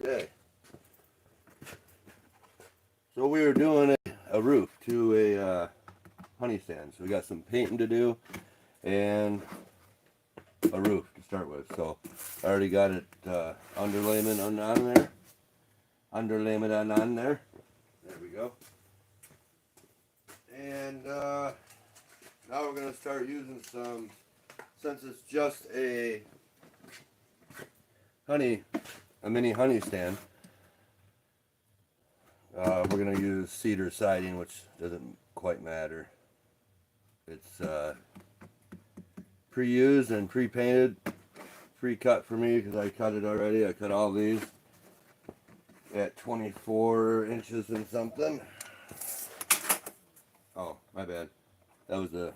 Okay. So we were doing a roof to a honey stand. So we got some painting to do and a roof to start with. So I already got it underlayment on there. Underlayment on there. There we go. And now we're going to start using some, since it's just a mini honey stand, we're going to use cedar siding, which doesn't quite matter. It's pre-used and pre-painted, pre-cut for me because I cut it already. I cut all these at 24 inches and something. Oh, my bad. That was the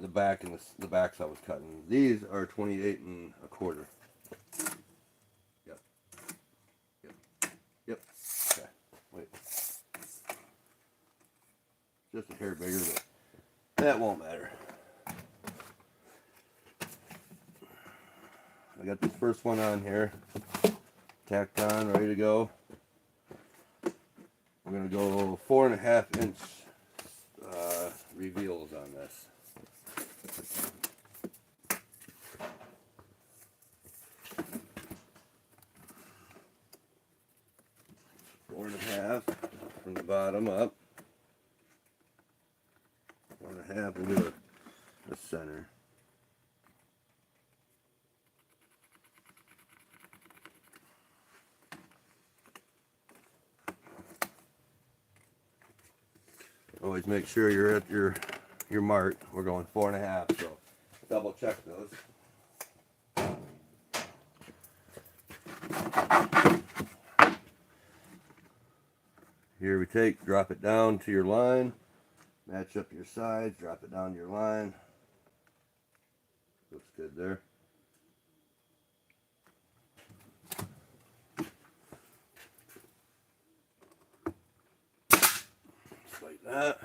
back and the backs I was cutting. These are 28 and a quarter. Yep. Okay. Wait. Just a hair bigger, but that won't matter. I got this first one on here, tacked on, ready to go. We're gonna go 4.5 inch reveals on this. 4.5 from the bottom up. 4.5 into the center. Always make sure you're at your mark. We're going 4.5, so double check those. Here we drop it down to your line, match up your sides, drop it down to your line. Looks good there. Just like that.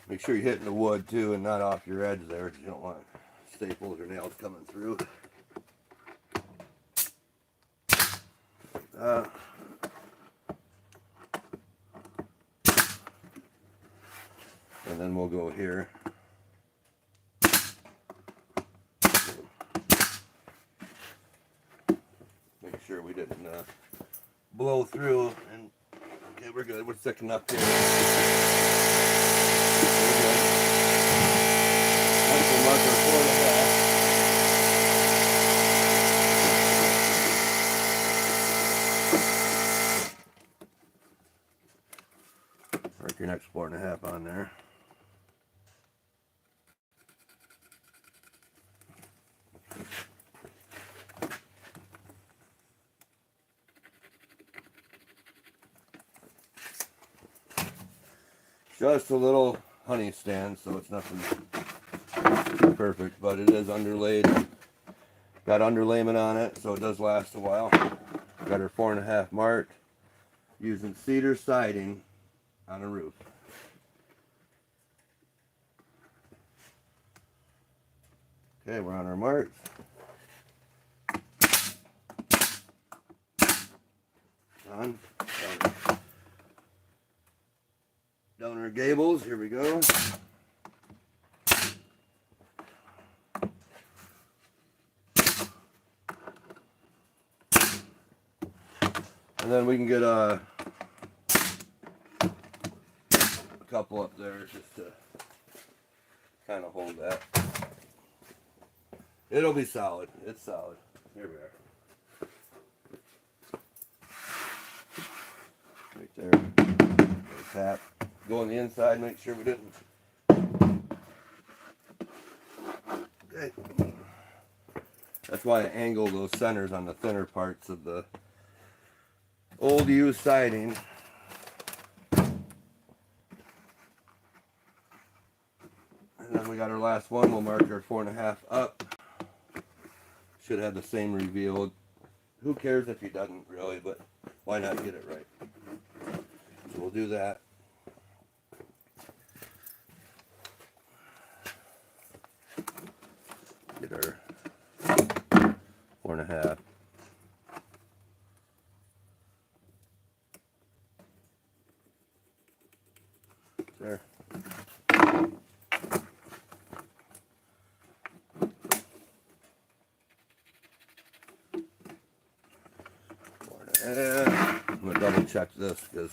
Make sure you're hitting the wood too and not off your edge there, because you don't want staples or nails coming through. And then we'll go here. Make sure we didn't blow through. And okay, we're good. We're sticking up here. That's the marker 4.5. Mark your next 4.5 on there. Just a little honey stand, so it's nothing perfect, but it is underlaid. Got underlayment on it, so it does last a while. Got her 4.5 marked using cedar siding on a roof. Okay, we're on our marks. Done. Down our gables, here we go. And then we can get a couple up there just to kind of hold that. It'll be solid. It's solid. Here we are. Right there. Tap. Go on the inside, make sure we didn't. Okay. That's why I angle those centers on the thinner parts of the old used siding. And then we got our last one. We'll mark our 4.5 up. Should have the same revealed. Who cares if he doesn't really, but why not get it right? So we'll do that. there. I'm gonna double check this because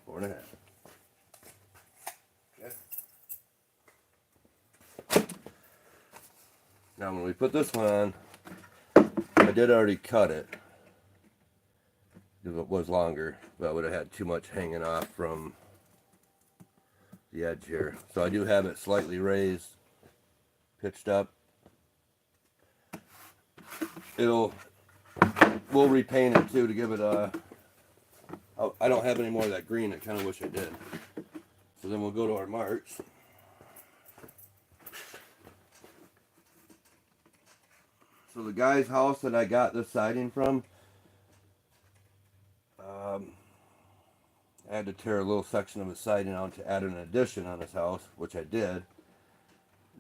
four and a half. Okay. Now when we put this one on, I did already cut it. If it was longer, but I would have had too much hanging off from the edge here. So I do have it slightly raised, pitched up. We'll repaint it too to give it a, I don't have any more of that green. I kind of wish I did. So then we'll go to our marks. So the guy's house that I got this siding from, I had to tear a little section of his siding out to add an addition on his house, which I did.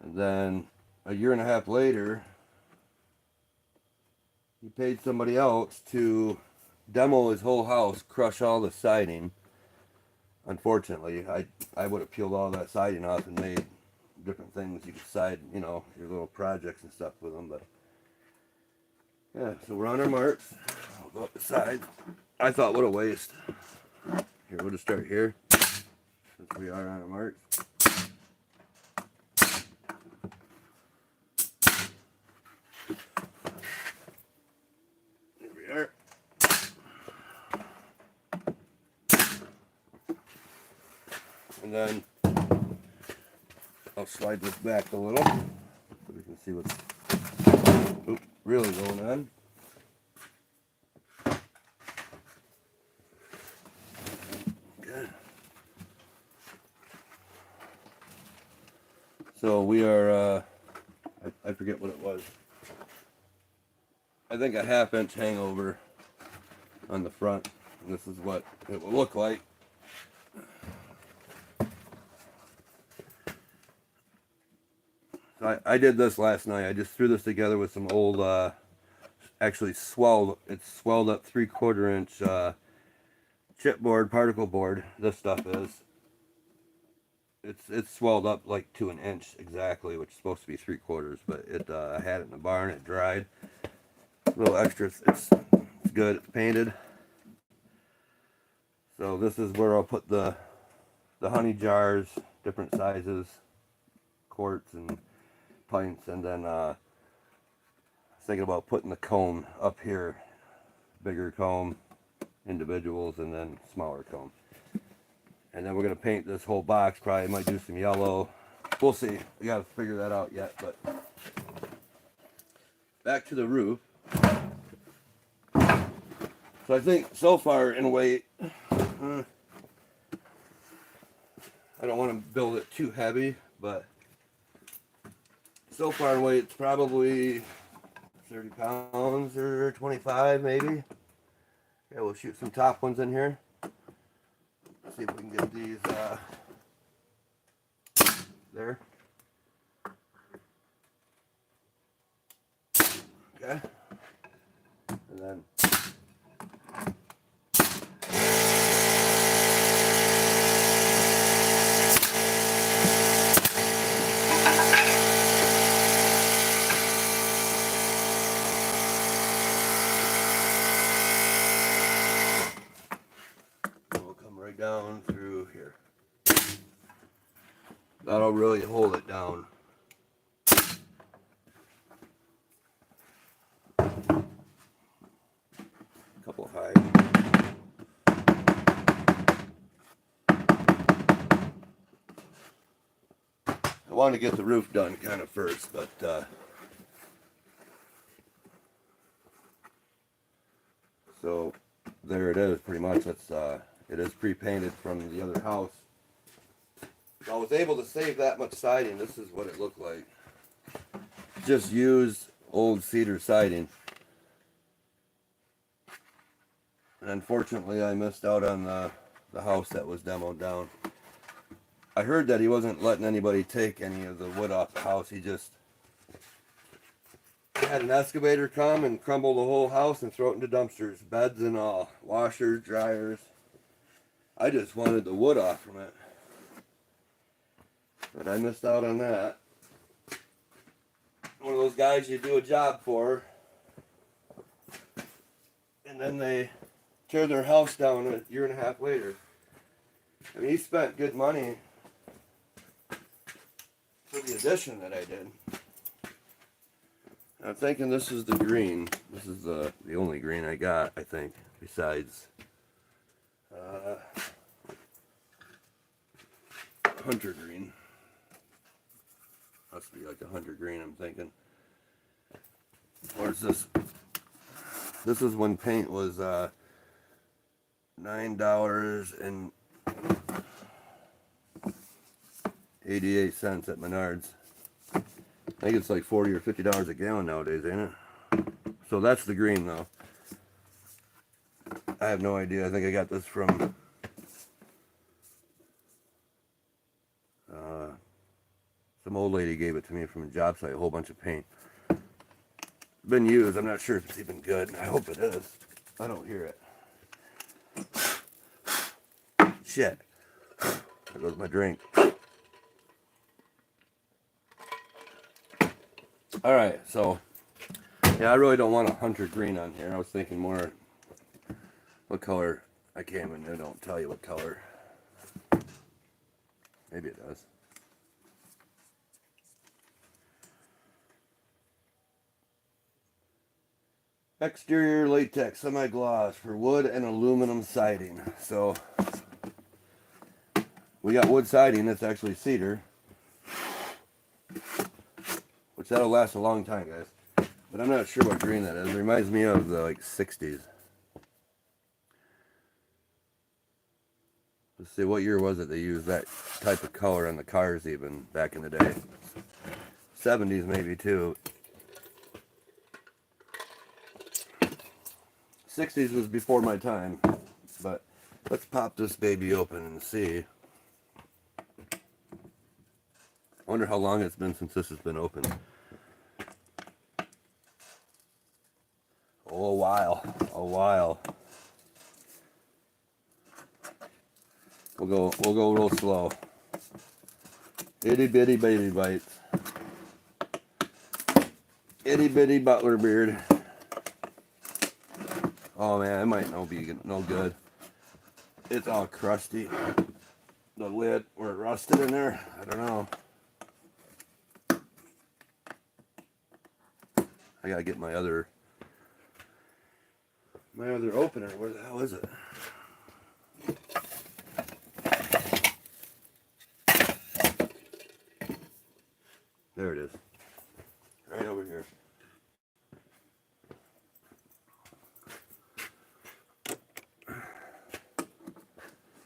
And then a year and a half later, he paid somebody else to demo his whole house, crush all the siding. Unfortunately, I would have peeled all that siding off and made different things. You could side, you know, your little projects and stuff with them. But yeah, so we're on our marks. I'll go up the side. I thought, what a waste. Here, we'll just start here, since we are on our marks. Here we are. And then I'll slide this back a little so we can see what's really going on. Good. So we are, I forget what it was. I think a 1/2 inch hangover on the front. And this is what it will look like. So I did this last night. I just threw this together with some old, actually swelled. It's swelled up 3/4 inch chipboard, particle board. This stuff is. It's swelled up like to 1 inch exactly, which is supposed to be 3/4. But I had it in the barn. It dried. A little extra. It's good. It's painted. So this is where I'll put the honey jars, different sizes, quarts and pints, and then I was thinking about putting the comb up here, bigger comb, individuals, and then smaller comb. And then we're gonna paint this whole box. Probably might do some yellow. We'll see. We gotta figure that out yet. But back to the roof. So I think so far, in a way, I don't want to build it too heavy, but so far in weight, it's probably 30 pounds or 25 maybe. Yeah, we'll shoot some top ones in here. See if we can get these there. Okay. And then down through here. That'll really hold it down. Couple high. I want to get the roof done kind of first, but so there it is. Pretty much, it is pre-painted from the other house. So I was able to save that much siding. This is what it looked like. Just used old cedar siding. And unfortunately, I missed out on the house that was demoed down. I heard that he wasn't letting anybody take any of the wood off the house. He just had an excavator come and crumble the whole house and throw it into dumpsters, beds and all, washers, dryers. I just wanted the wood off from it, but I missed out on that. One of those guys you do a job for, and then they tear their house down a year and a half later. I mean, he spent good money for the addition that I did. I'm thinking this is the green. This is the only green I got, I think, besides hunter green. Must be like a hunter green, I'm thinking. Or is this? This is when paint was $9.88 at Menards. I think it's like $40 or $50 a gallon nowadays, ain't it? So that's the green, though. I have no idea. I think I got this from some old lady gave it to me from a job site, a whole bunch of paint. Been used. I'm not sure if it's even good. I hope it is. I don't hear it. Shit. There goes my drink. Alright, so yeah, I really don't want a hunter green on here. I was thinking more what color. I can't even, they don't tell you what color. Maybe it does. Exterior latex semi-gloss for wood and aluminum siding. So we got wood siding that's actually cedar, which that'll last a long time, guys. But I'm not sure what green that is. It reminds me of the like 60s. Let's see, what year was it they used that type of color on the cars even back in the day? 70s maybe too. 60s was before my time. But let's pop this baby open and see. I wonder how long it's been since this has been open. Oh, a while. A while. We'll go real slow. Itty bitty baby bites. Itty bitty butler beard. Oh man, it might not be no good. It's all crusty. The lid, where it rusted in there, I don't know. I gotta get my other opener. Where the hell is it? There it is. Right over here.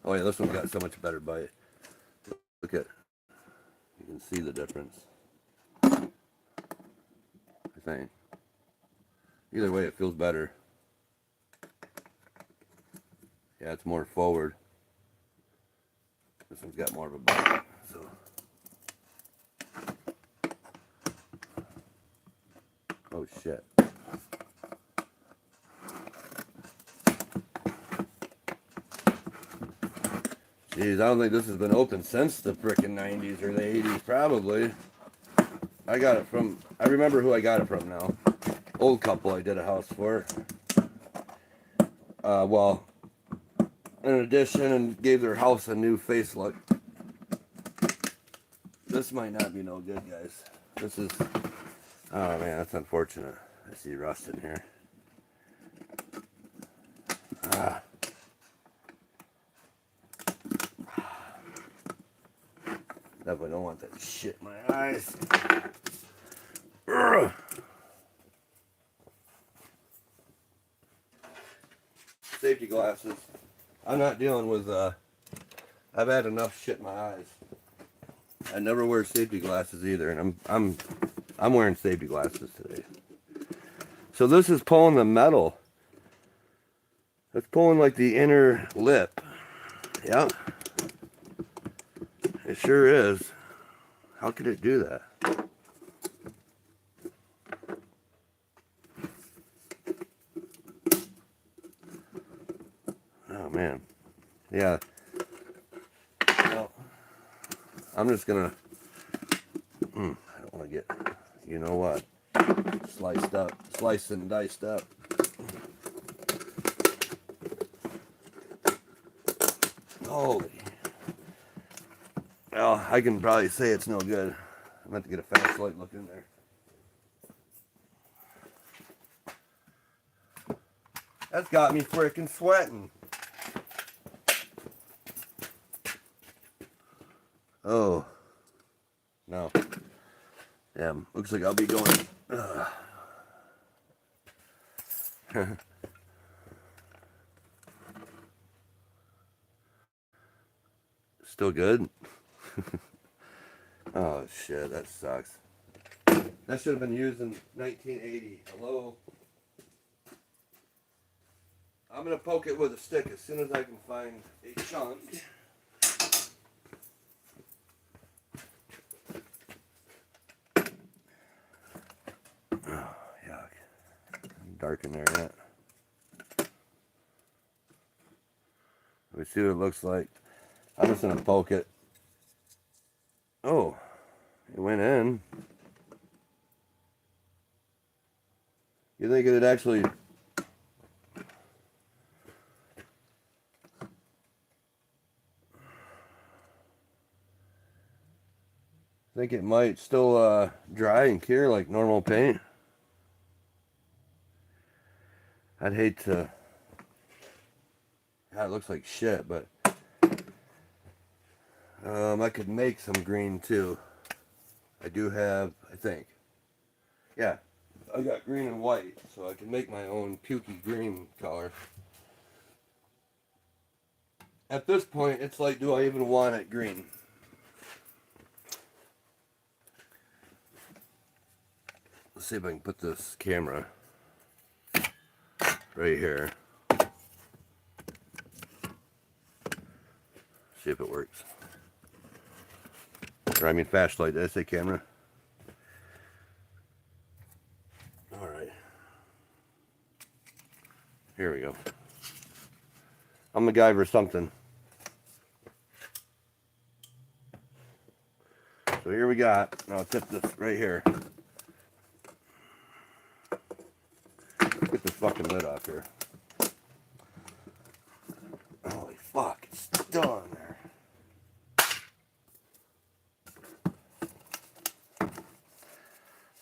Oh yeah, this one's got so much better bite. Look at, you can see the difference. I think. Either way, it feels better. Yeah, it's more forward. This one's got more of a bite. So. Oh shit. Jeez, I don't think this has been open since the frickin' 90s or the 80s, probably. I got it from, I remember who I got it from now. Old couple I did a house for. Well, in addition, and gave their house a new facelift. This might not be no good, guys. This is, oh man, that's unfortunate. I see rust in here. Definitely don't want that shit in my eyes. Urgh. Safety glasses. I'm not dealing with, I've had enough shit in my eyes. I never wear safety glasses either, and I'm wearing safety glasses today. So this is pulling the metal. It's pulling like the inner lip. Yep. It sure is. How could it do that? man. Yeah. Well, I'm just gonna, I don't want to get, you know what, sliced and diced up. Holy. Well, I can probably say it's no good. I'm going to have to get a flashlight look in there. That's got me freaking sweating. Oh. No. Yeah, looks like I'll be going. Still good? Oh, shit, that sucks. That should have been used in 1980. Hello? I'm going to poke it with a stick as soon as I can find a chunk. Oh, yuck. Dark in there yet. Let me see what it looks like. I'm just going to poke it. Oh, it went in. You think it'd actually... I think it might still dry and cure like normal paint. I'd hate to... God, it looks like shit, but... I could make some green too. I do have, I think. Yeah, I got green and white, so I can make my own pukey green color. At this point, it's like, do I even want it green? Let's see if I can put this camera right here. See if it works. Or I mean flashlight, did I say camera? Alright. Here we go. I'm the guy for something. So here we got, and I'll tip this right here. Get this fucking lid off here. Holy fuck, it's still on there.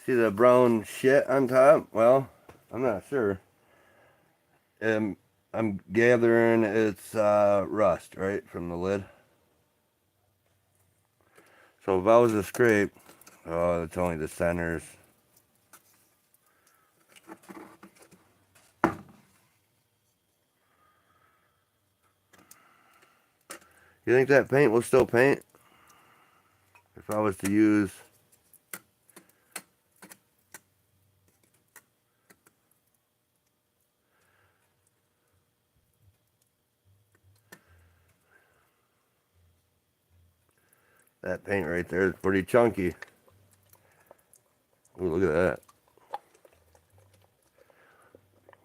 See the brown shit on top? Well, I'm not sure. I'm gathering it's rust, right, from the lid. So if I was to scrape, oh, it's only the centers. You think that paint will still paint? If I was to use... That paint right there is pretty chunky. Ooh, look at that.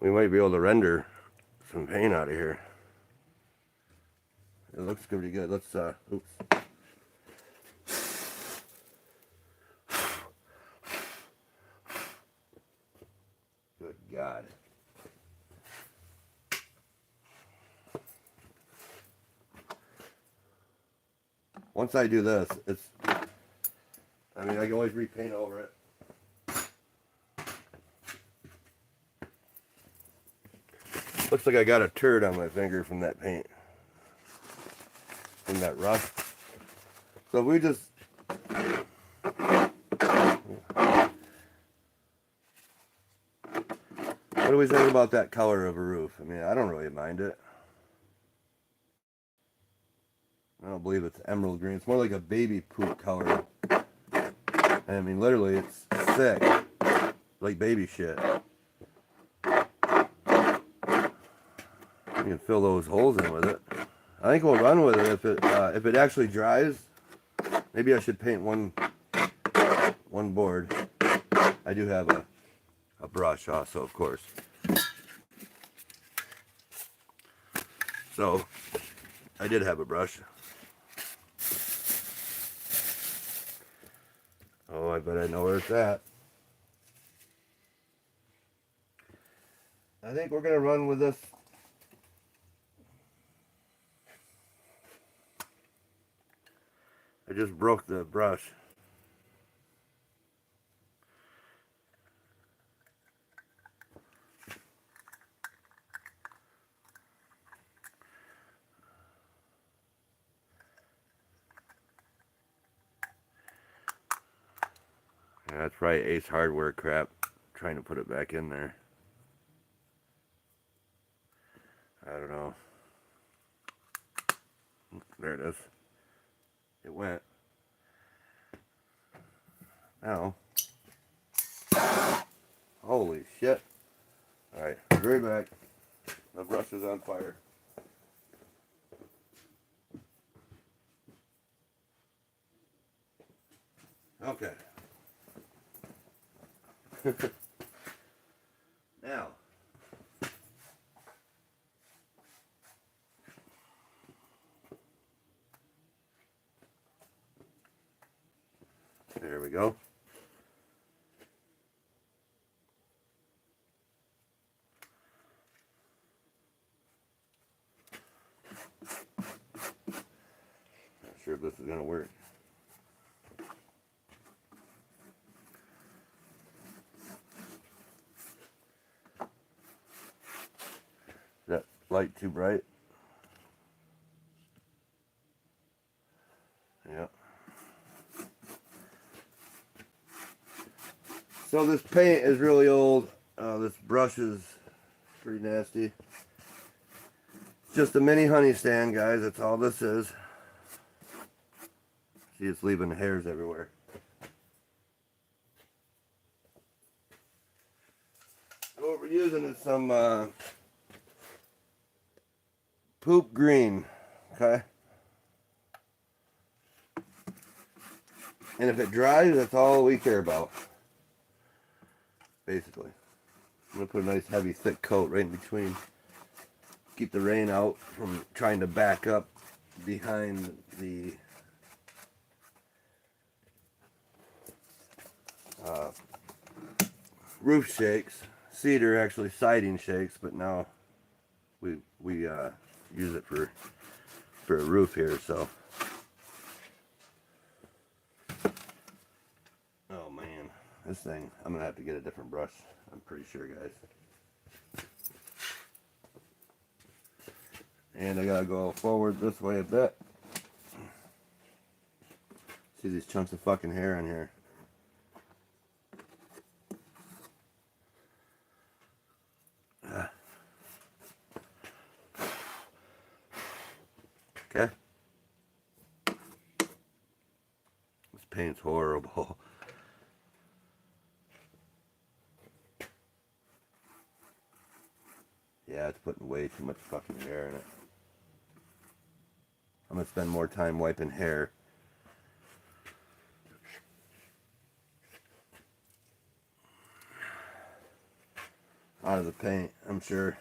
We might be able to render some paint out of here. It looks pretty good. Let's, oops. Good God. Once I do this, it's, I mean, I can always repaint over it. Looks like I got a turd on my finger from that paint. From that rust. So we just... What do we think about that color of a roof? I mean, I don't really mind it. I don't believe it's emerald green. It's more like a baby poop color. I mean, literally, it's thick. Like baby shit. You can fill those holes in with it. I think we'll run with it if it actually dries. Maybe I should paint one board. I do have a brush also, of course. So I did have a brush. Oh, I bet I know where it's at. I think we're going to run with this. I just broke the brush. Yeah, that's probably Ace Hardware crap. Trying to put it back in there. I don't know. There it is. It went. Now. Holy shit. Alright, be right back. My brush is on fire. Okay. Now. There we go. Not sure if this is going to work. Is that light too bright? Yeah. So this paint is really old. This brush is pretty nasty. It's just a mini honey stand, guys. That's all this is. See, it's leaving hairs everywhere. So what we're using is some poop green, okay? And if it dries, that's all we care about, basically. I'm going to put a nice heavy thick coat right in between. Keep the rain out from trying to back up behind the roof shakes. Cedar actually siding shakes, but now we use it for a roof here, so. Oh man, this thing, I'm gonna have to get a different brush, I'm pretty sure, guys. And I gotta go forward this way a bit. See these chunks of fucking hair on here. Okay. This paint's horrible. Yeah, it's putting way too much fucking hair in it. I'm gonna spend more time wiping hair. Out of the paint, I'm sure.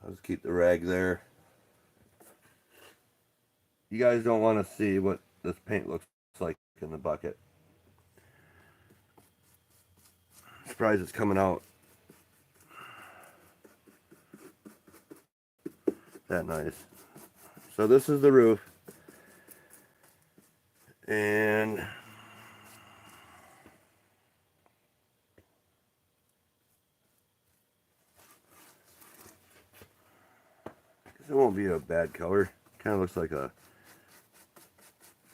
I'll just keep the rag there. You guys don't want to see what this paint looks like in the bucket. I'm surprised it's coming out that nice. So this is the roof. And it won't be a bad color. Kind of looks like a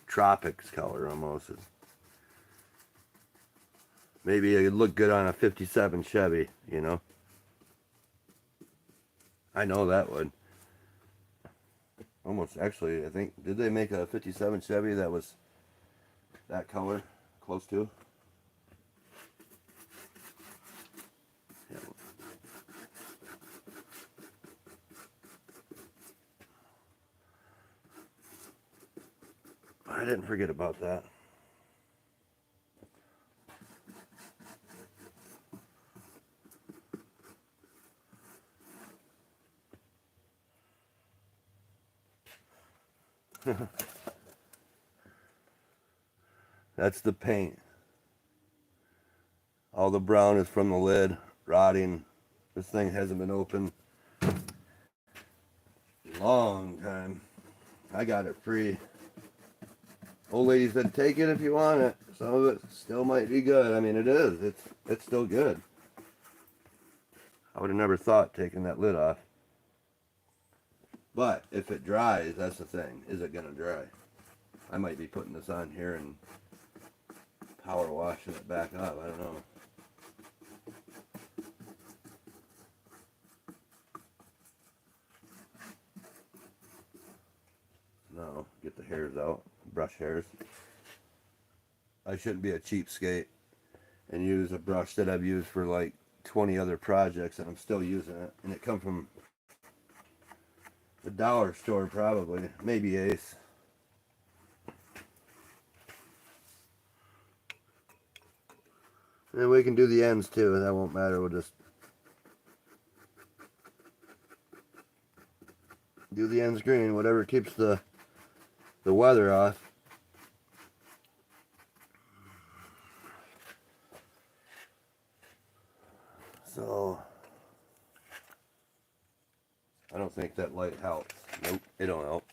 tropics color almost. Maybe it would look good on a 57 Chevy, you know. I know that would. Almost, actually, I think, did they make a 57 Chevy that was that color? Close to? Yeah. I didn't forget about that. That's the paint. All the brown is from the lid, rotting. This thing hasn't been open a long time. I got it free. Old lady said, take it if you want it. Some of it still might be good. I mean, it is. It's still good. I would have never thought taking that lid off. But if it dries, that's the thing. Is it going to dry? I might be putting this on here and power washing it back up. I don't know. No, get the hairs out. Brush hairs. I shouldn't be a cheapskate and use a brush that I've used for like 20 other projects and I'm still using it. And it come from the dollar store probably. Maybe Ace. And we can do the ends too. That won't matter. We'll just do the ends green. Whatever keeps the weather off. So I don't think that light helps. Nope, it don't help.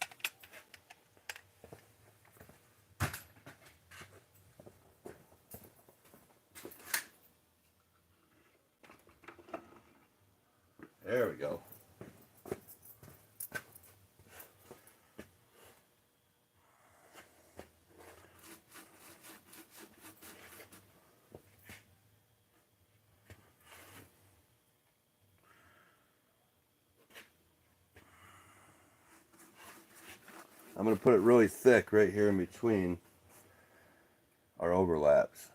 There we go. I'm going to put it really thick right here in between our overlaps.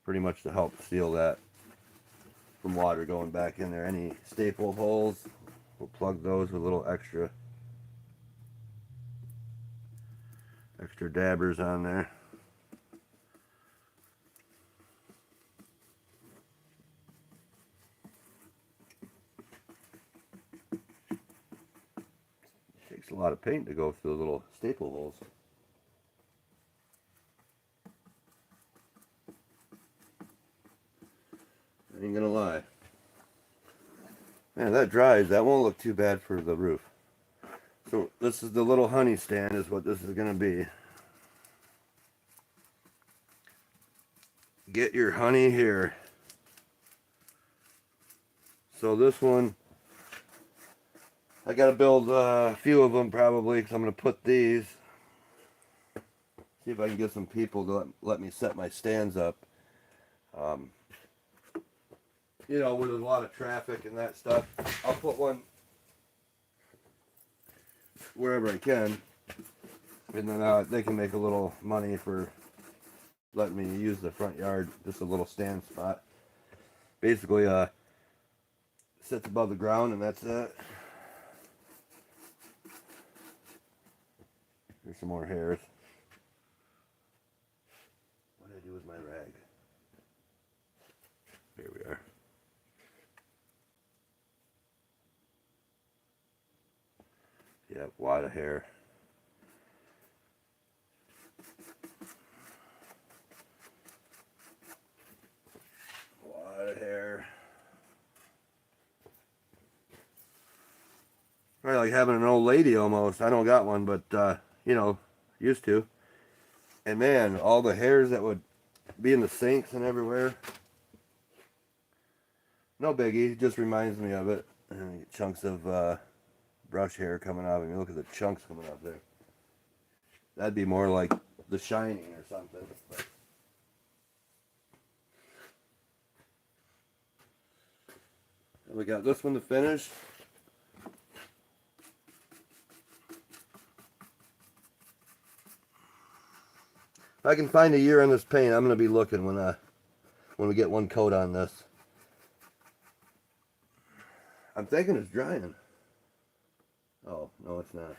Pretty much to help seal that from water going back in there. Any staple holes, we'll plug those with a little extra dabbers on there. Takes a lot of paint to go through the little staple holes. I ain't gonna lie. Man, that dries. That won't look too bad for the roof. So this is the little honey stand is what this is gonna be. Get your honey here. So this one, I gotta build a few of them probably because I'm gonna put these. See if I can get some people to let me set my stands up. You know, where there's a lot of traffic and that stuff. I'll put one wherever I can, and then they can make a little money for letting me use the front yard, just a little stand spot. Basically, sits above the ground, and that's it. Here's some more hairs. What did I do with my rag? Here we are. Yep, wad of hair. Wad of hair. Probably like having an old lady almost. I don't got one, but you know, used to. And man, all the hairs that would be in the sinks and everywhere. No biggie, it just reminds me of it. And chunks of brush hair coming out. I mean, look at the chunks coming out there. That'd be more like The Shining or something. But we got this one to finish. If I can find a year on this paint, I'm going to be looking when we get one coat on this. I'm thinking it's drying. Oh, no, it's not.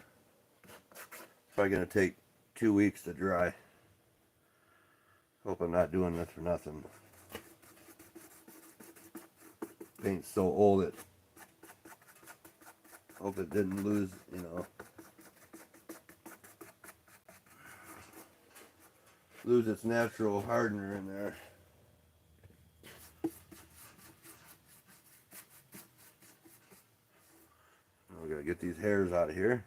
Probably gonna take 2 weeks to dry. Hope I'm not doing this for nothing. Paint's so old it. Hope it didn't lose, you know. Lose its natural hardener in there. We gotta get these hairs out of here.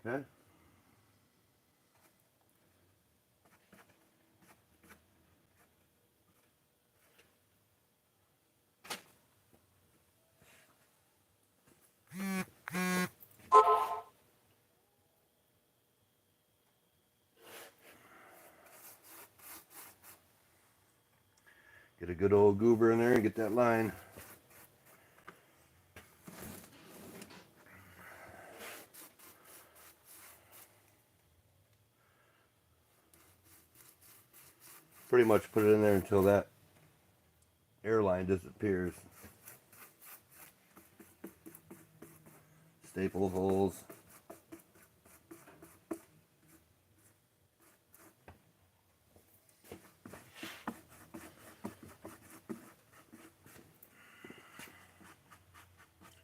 Okay. Get a good old goober in there and get that line. Pretty much put it in there until that airline disappears. Staple holes.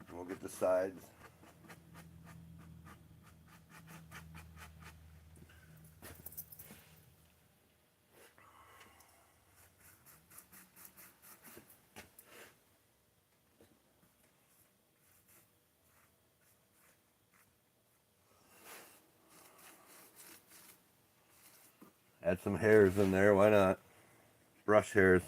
And we'll get the sides. Add some hairs in there, why not? Brush hairs.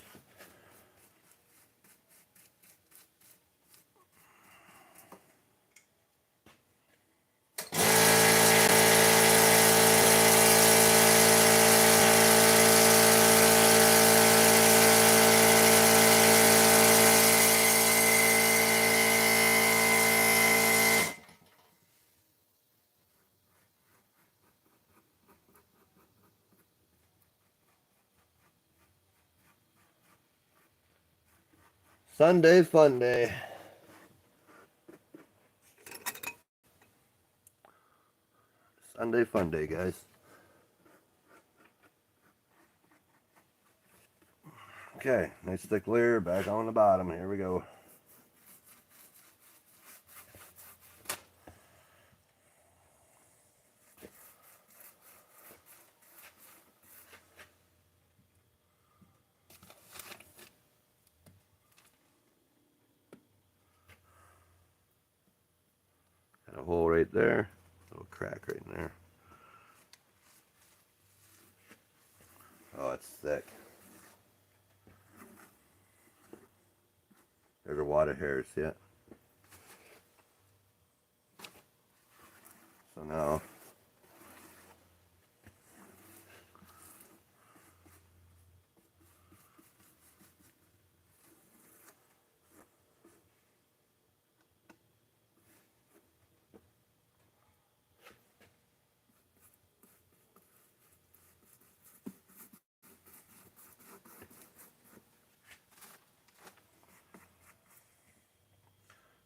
Sunday fun day. Sunday fun day, guys. Okay, nice thick layer back on the bottom. Here we go. Got a hole right there. A little crack right in there. Oh, it's thick. There's a wad of hairs, yeah. So now,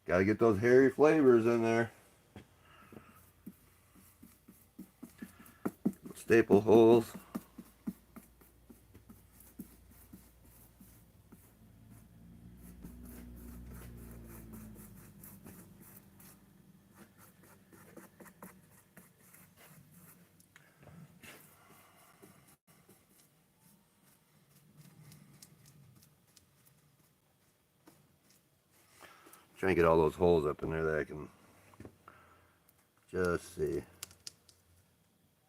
gotta get those hairy flavors in there. Staple holes. Trying to get all those holes up in there that I can just see.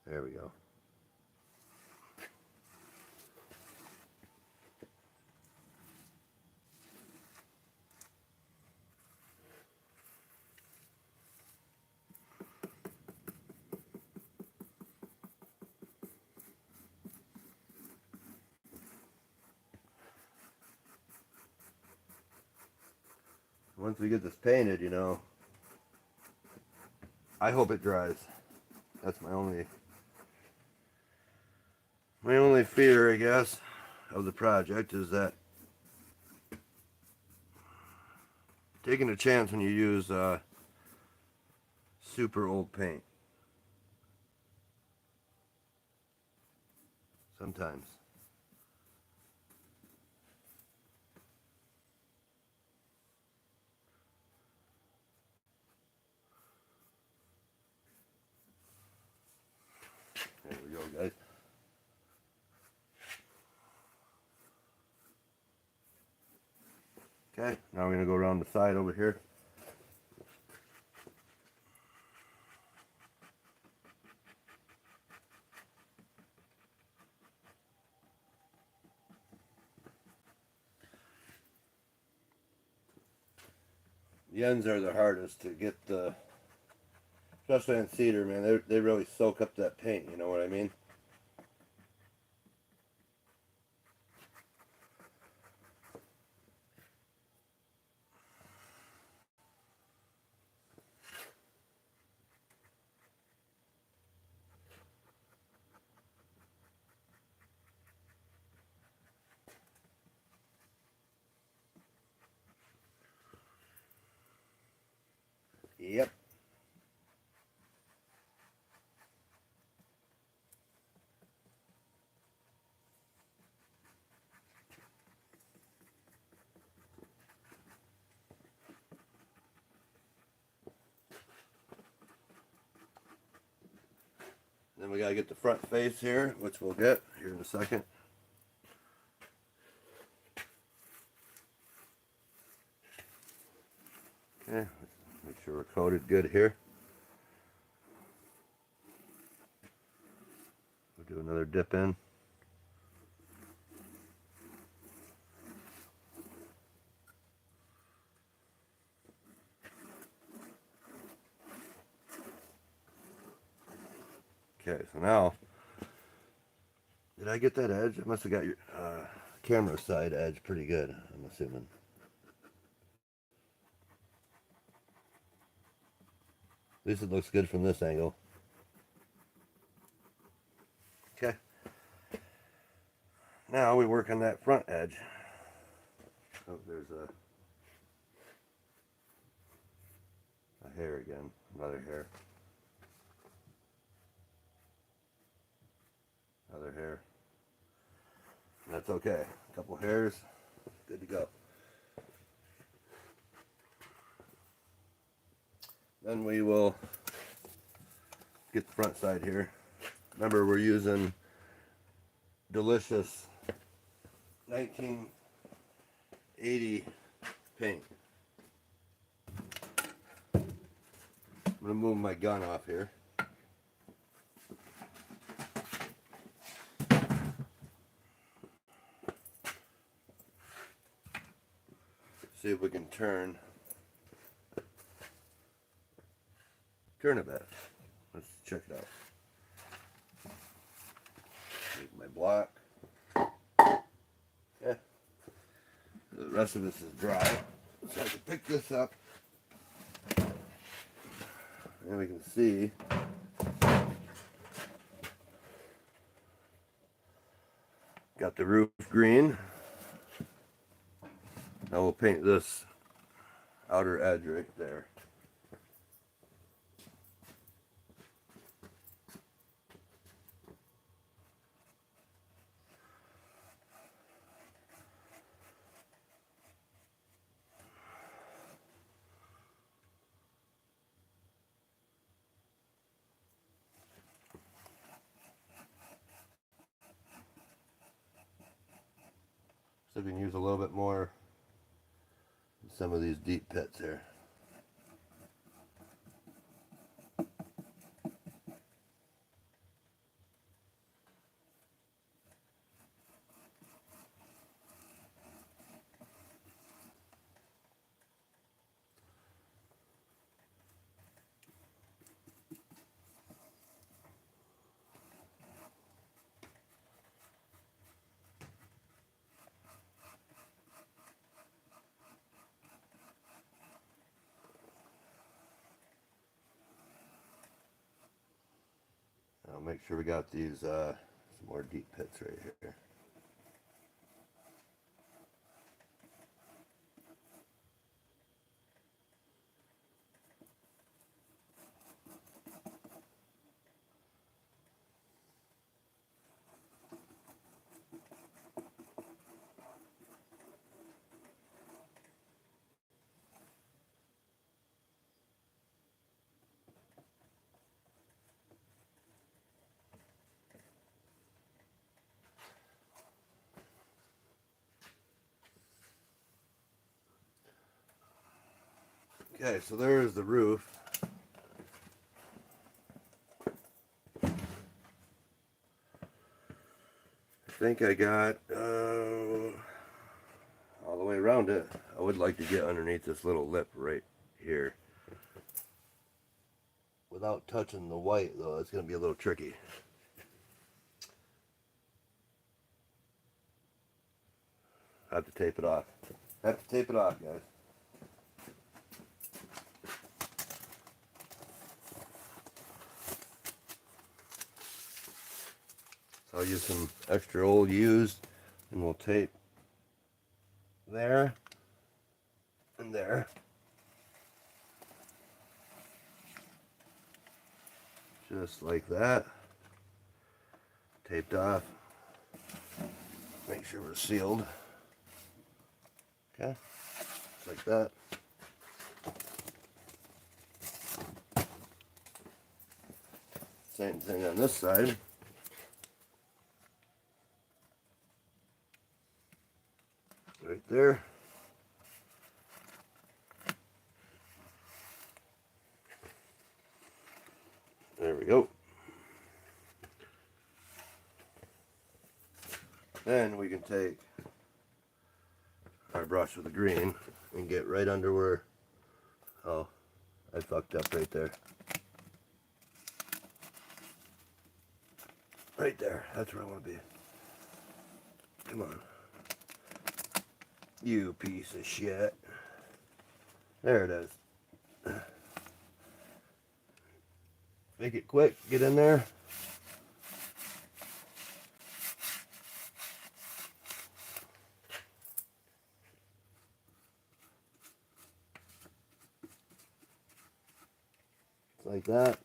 There we go. Once we get this painted, you know, I hope it dries. That's my only My only fear, I guess, of the project is that taking a chance when you use super old paint. Sometimes. There we go, guys. Okay, now we're going to go around the side over here. The ends are the hardest to get the, especially on cedar, man. They really soak up that paint, you know what I mean? Yep. Then we gotta get the front face here, which we'll get here in a second. Okay, make sure we're coated good here. We'll do another dip in. Okay, so now, did I get that edge? I must have got your camera side edge pretty good, I'm assuming. At least it looks good from this angle. Okay. Now we work on that front edge. Oh, there's a hair again, another hair. Another hair. That's okay. A couple hairs, good to go. Then we will get the front side here. Remember, we're using delicious 1980 paint. I'm gonna move my gun off here. See if we can turn a bit. Let's check it out. Take my block. Yeah. The rest of this is dry. So I can pick this up. And we can see got the roof green. Now we'll paint this outer edge right there. So we can use a little bit more in some of these deep pits here. I'll make sure we got these some more deep pits right here. Okay, so there's the roof. I think I got all the way around it. I would like to get underneath this little lip right here. Without touching the white though, it's going to be a little tricky. I have to tape it off. I have to tape it off, guys. So I'll use some extra old used and we'll tape there and there. Just like that. Taped off. Make sure we're sealed. Okay, just like that. Same thing on this side. Right there. There we go. Then we can take our brush with the green and get right under where, oh, I fucked up right there. Right there, that's where I want to be. Come on. You piece of shit. There it is. Make it quick, get in there. Like that.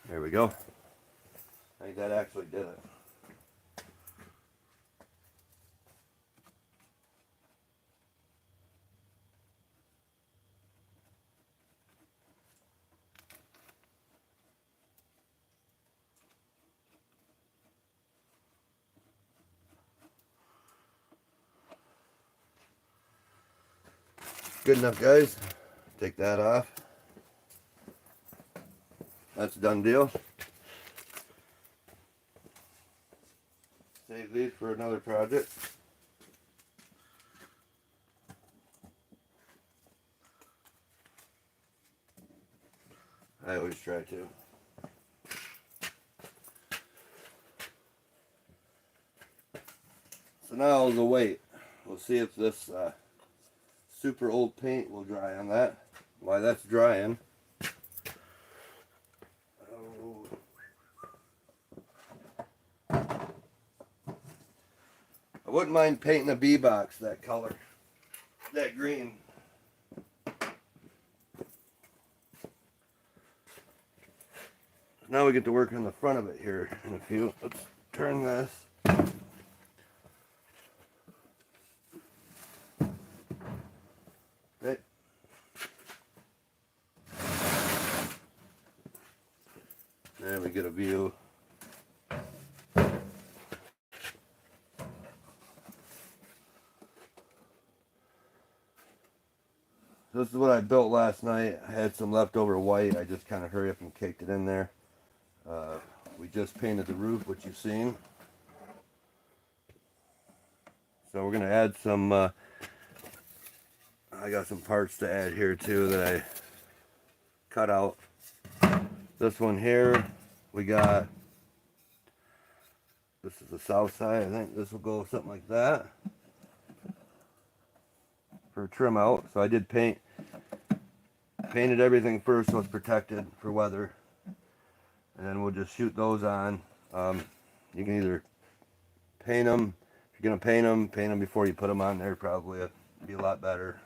There we go. I think that actually did it. Good enough, guys. Take that off. That's a done deal. Save these for another project. I always try to. So now the weight. We'll see if this super old paint will dry on that. While that's drying, I wouldn't mind painting a bee box that color, that green. Now we get to work on the front of it here in a few. Let's turn this. Okay. And we get a view. This is what I built last night. I had some leftover white. I just kind of hurried up and caked it in there. We just painted the roof, which you've seen. So we're going to add some, I got some parts to add here too that I cut out. This one here, we got, this is the south side. I think this will go something like that. or trim out. So I did painted everything first so it's protected for weather. And then we'll just shoot those on. You can either paint them. If you're going to paint them before you put them on there. Probably it'd be a lot better.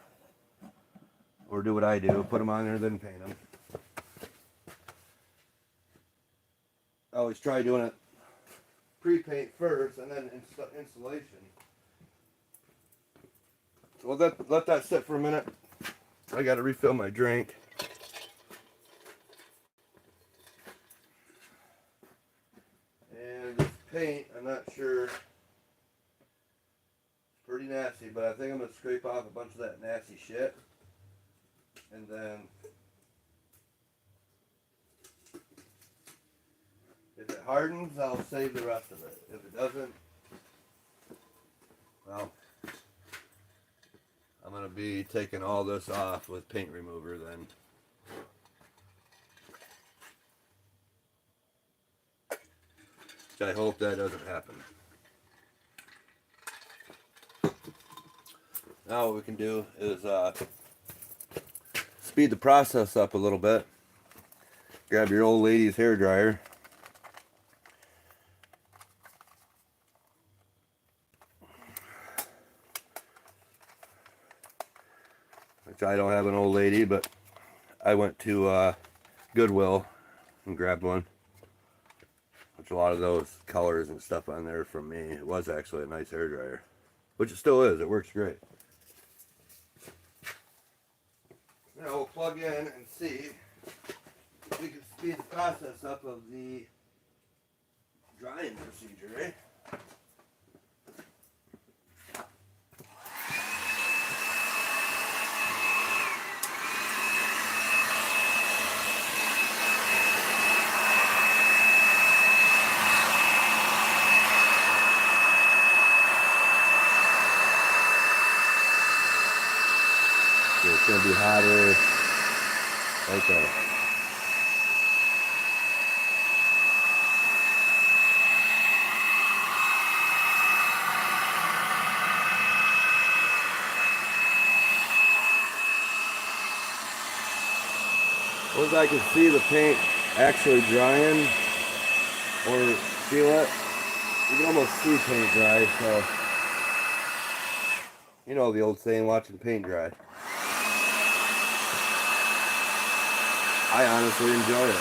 Or do what I do, put them on there, then paint them. I always try doing it pre-paint first and then installation. So we'll let that sit for a minute. I got to refill my drink. And this paint, I'm not sure. It's pretty nasty, but I think I'm going to scrape off a bunch of that nasty shit. And then if it hardens, I'll save the rest of it. If it doesn't, well, I'm going to be taking all this off with paint remover then. Which I hope that doesn't happen. Now what we can do is speed the process up a little bit. Grab your old lady's hair dryer. Which I don't have an old lady, but I went to Goodwill and grabbed one. Which a lot of those colors and stuff on there from me. It was actually a nice hair dryer. Which it still is. It works great. Now we'll plug in and see if we can speed the process up of the drying procedure, eh? So it's going to be hotter right there. Once I can see the paint actually drying or feel it, you can almost see paint dry, so you know the old saying, watching paint dry. I honestly enjoy it.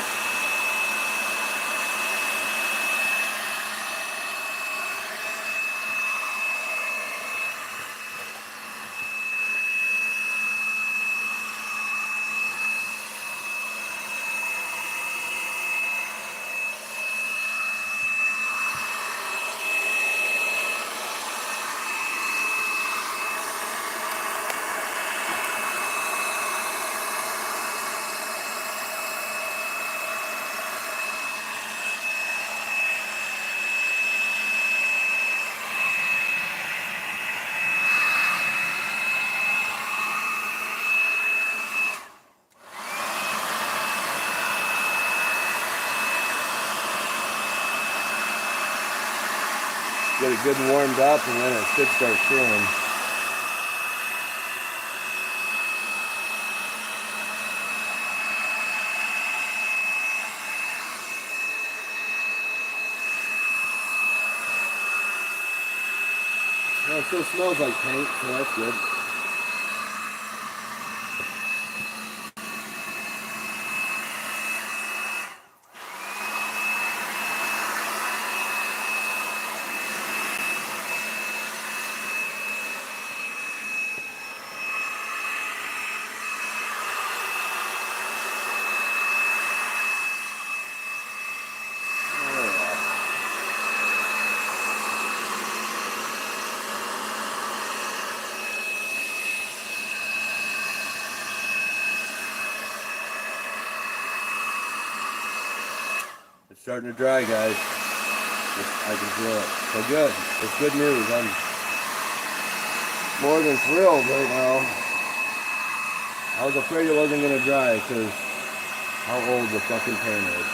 Get it good and warmed up, and then it should start cooling. Well, it still smells like paint, so that's good. It's starting to dry, guys. I can feel it. So good. It's good news. I'm more than thrilled right now. I was afraid it wasn't going to dry because how old the fucking paint is.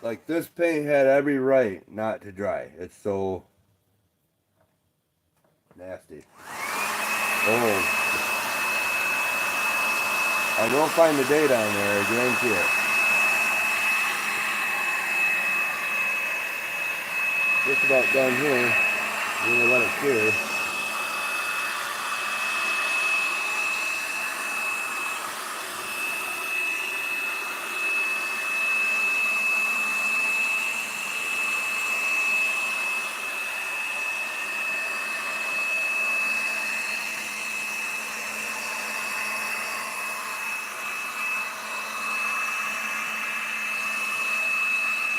Like, this paint had every right not to dry. It's so Nasty. Oh. I will find the date on there, I guarantee it. Just about done here. We're gonna let it cure.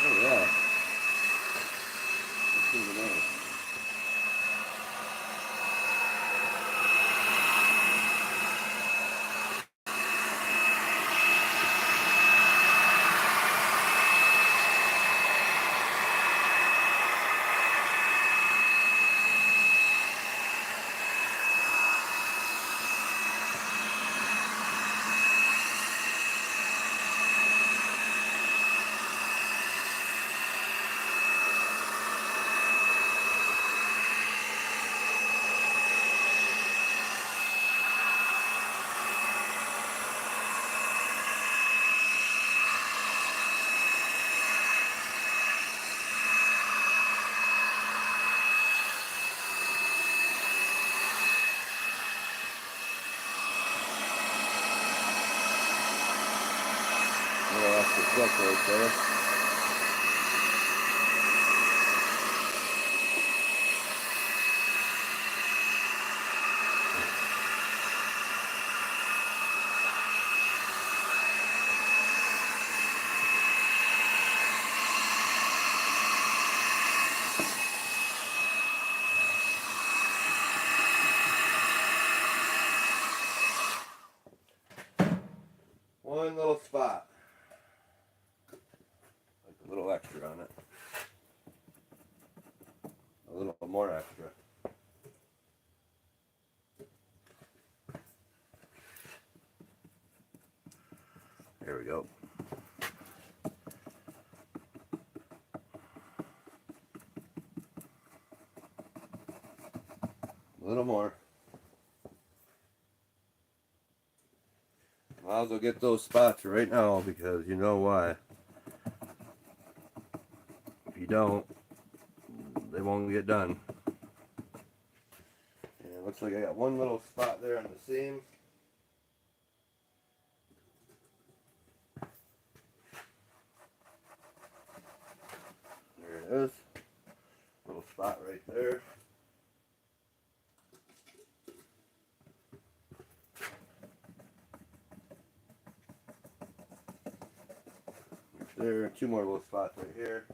Oh yeah. That's even nice. Little extra click right there. One little spot. Like a little extra on it. A little more extra. There we go. A little more. Might as well get those spots right now because you know why. If you don't, they won't get done. And it looks like I got one little spot there on the seam. There it is. Little spot right there. There, two more little spots right here.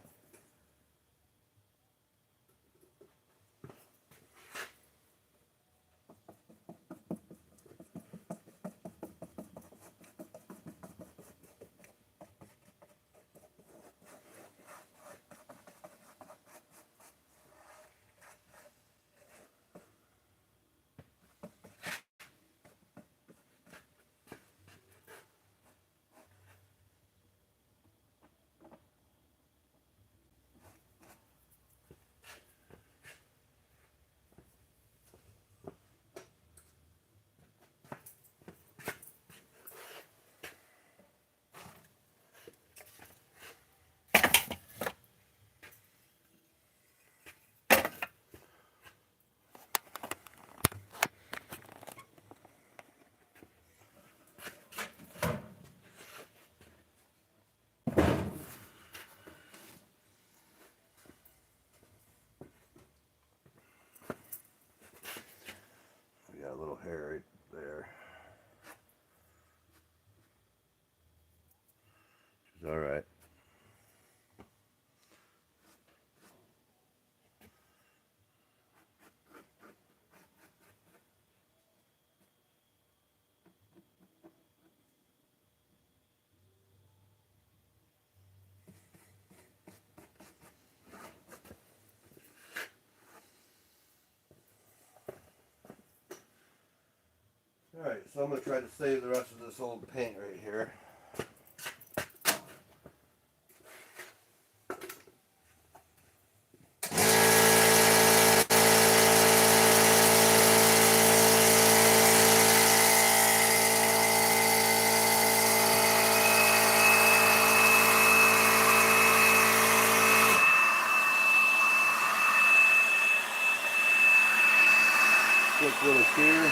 We got a little hair right there. Which is alright. Alright, so I'm going to try to save the rest of this old paint right here. quick little sear.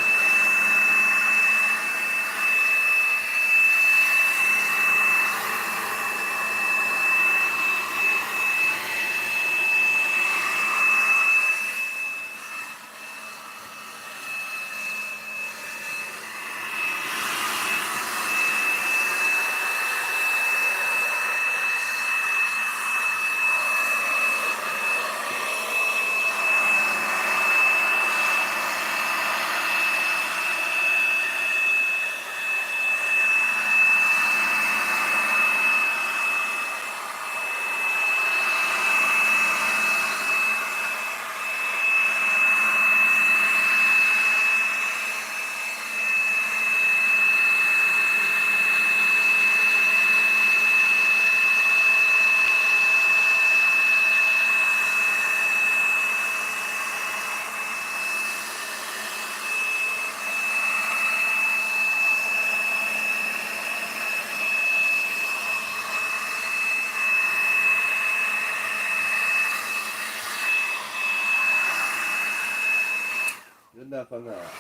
Good enough on that.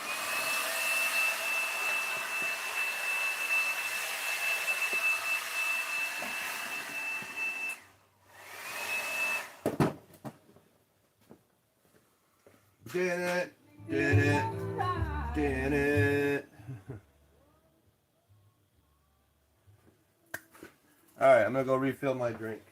Did it, did it, did it. Alright, I'm gonna go refill my drink.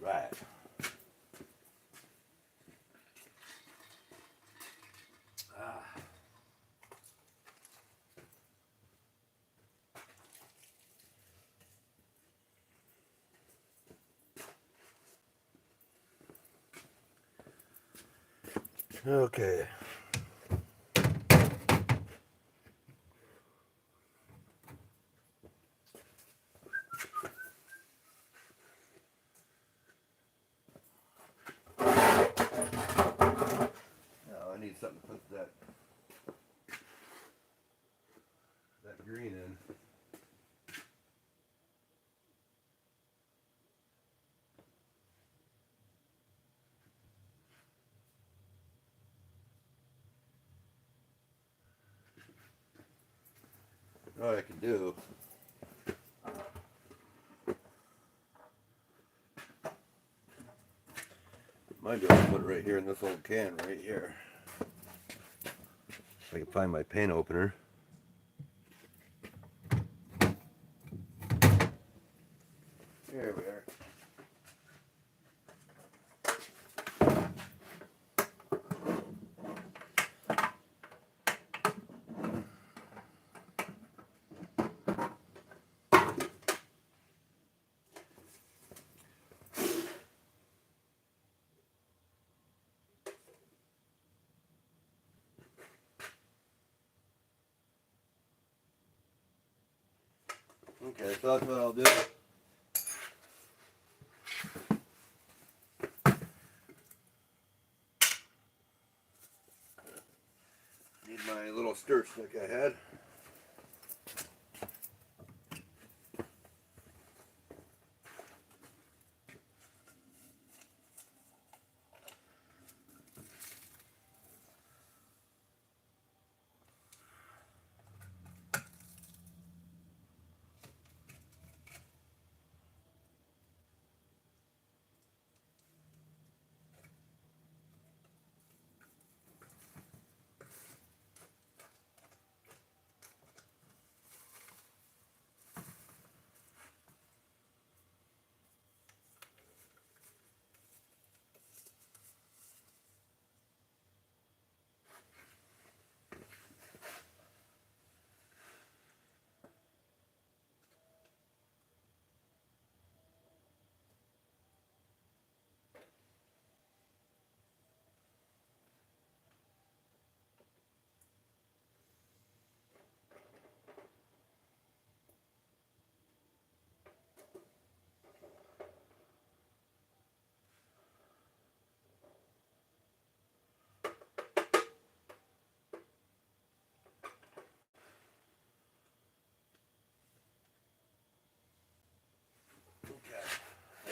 Alright. Okay. Now I need something to put that green in. What I can do, might be able to put it right here in this old can right here. If I can find my paint opener. Here we are. Okay, so that's what I'll do. Need my little stir stick I had.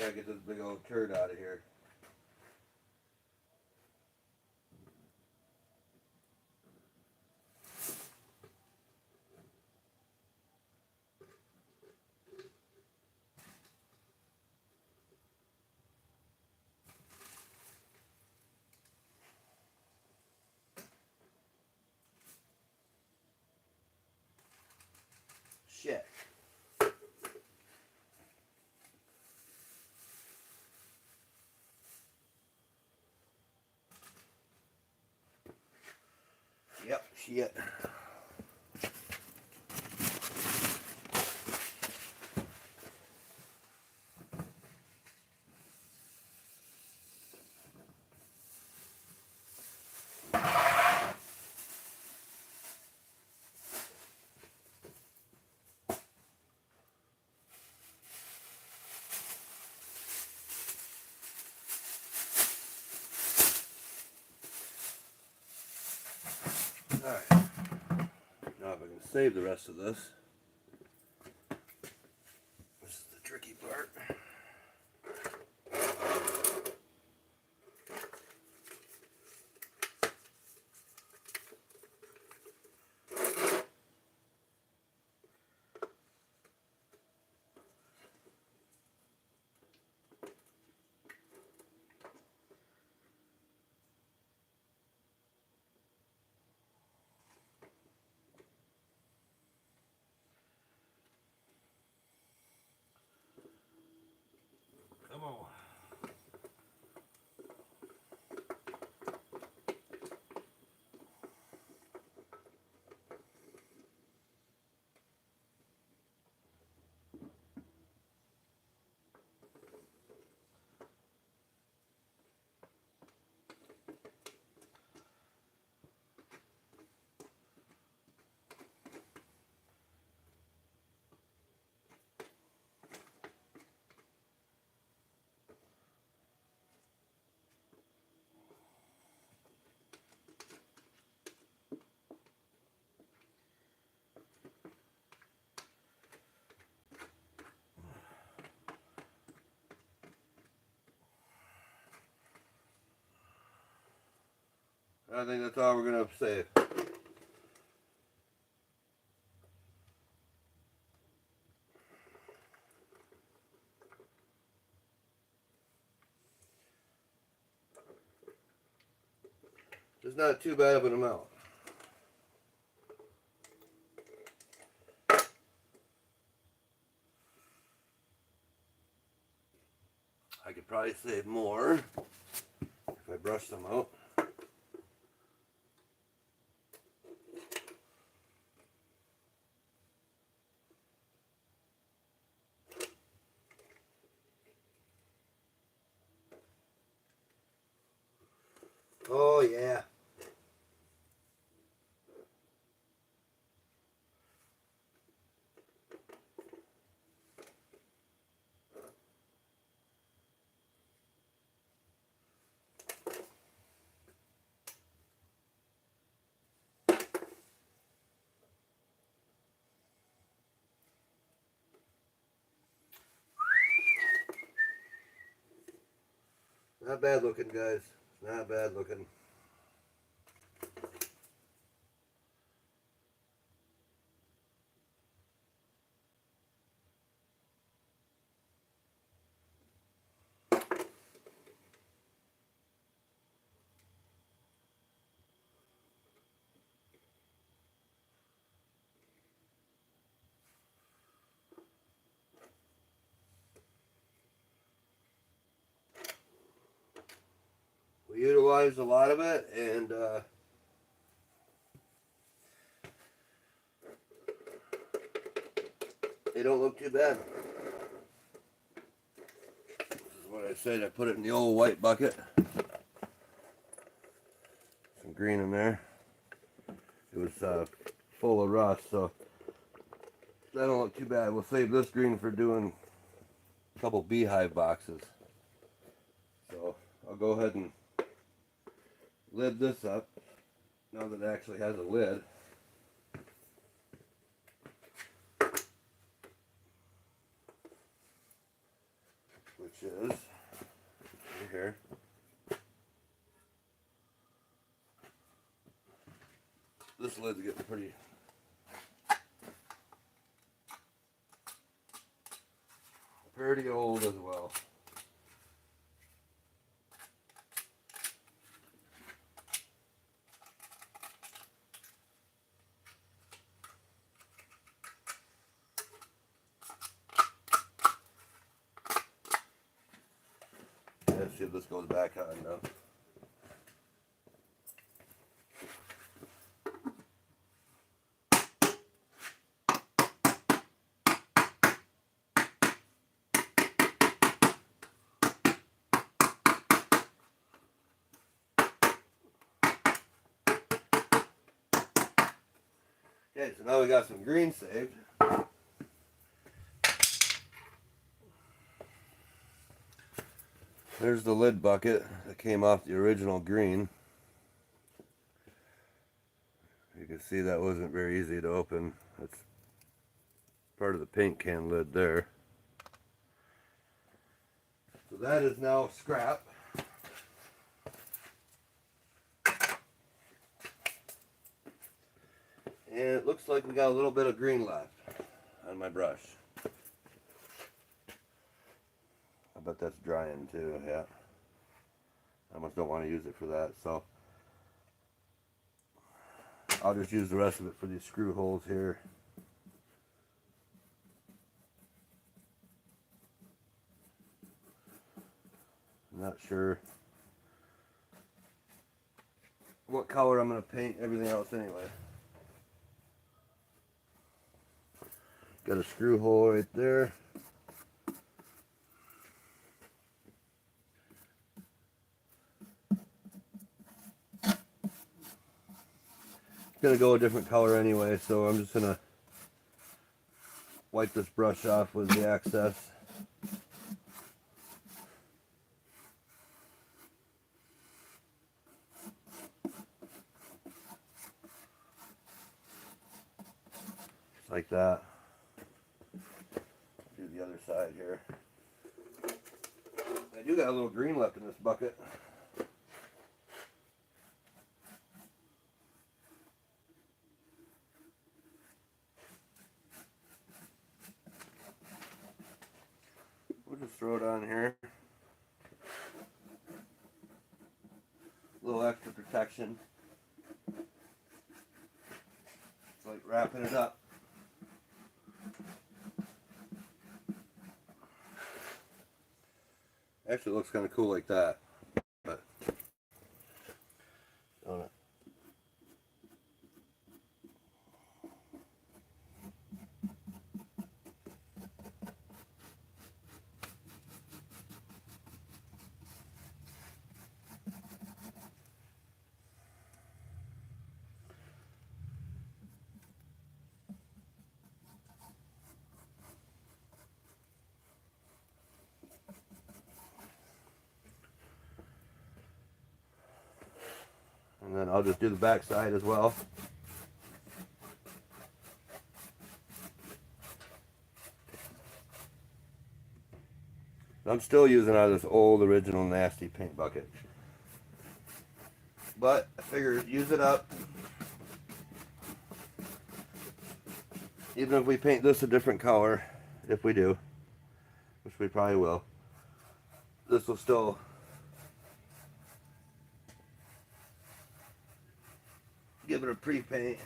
gotta get this big old turd out of here. Shit. Yep, shit. Alright, now if I can save the rest of this. This is the tricky part. Come on. I think that's all we're going to save. It's not too bad of an amount. I could probably save more if I brush them out. Oh yeah. Not bad looking, guys. Not bad looking. We utilized a lot of it, and they don't look too bad. This is what I said. I put it in the old white bucket. Some green in there. It was full of rust, so that don't look too bad. We'll save this green for doing a couple beehive boxes. So I'll go ahead and lid this up now that it actually has a lid. Which is right here. This lid's getting pretty old as well. Let's see if this goes back high enough. Okay, so now we got some green saved. There's the lid bucket that came off the original green. You can see that wasn't very easy to open. That's part of the paint can lid there. So that is now scrap. And it looks like we got a little bit of green left on my brush. I bet that's drying too, yeah. I almost don't want to use it for that, so I'll just use the rest of it for these screw holes here. I'm not sure what color I'm going to paint everything else anyway. Got a screw hole right there. Gonna go a different color anyway, so I'm just gonna wipe this brush off with the excess. Just like that. Do the other side here. I do got a little green left in this bucket. We'll just throw it on here. A little extra protection. It's like wrapping it up. Actually, it looks kind of cool like that. But on it. And then I'll just do the back side as well. I'm still using out of this old original nasty paint bucket. But I figured use it up. Even if we paint this a different color, if we do, which we probably will, this will still give it a pre-paint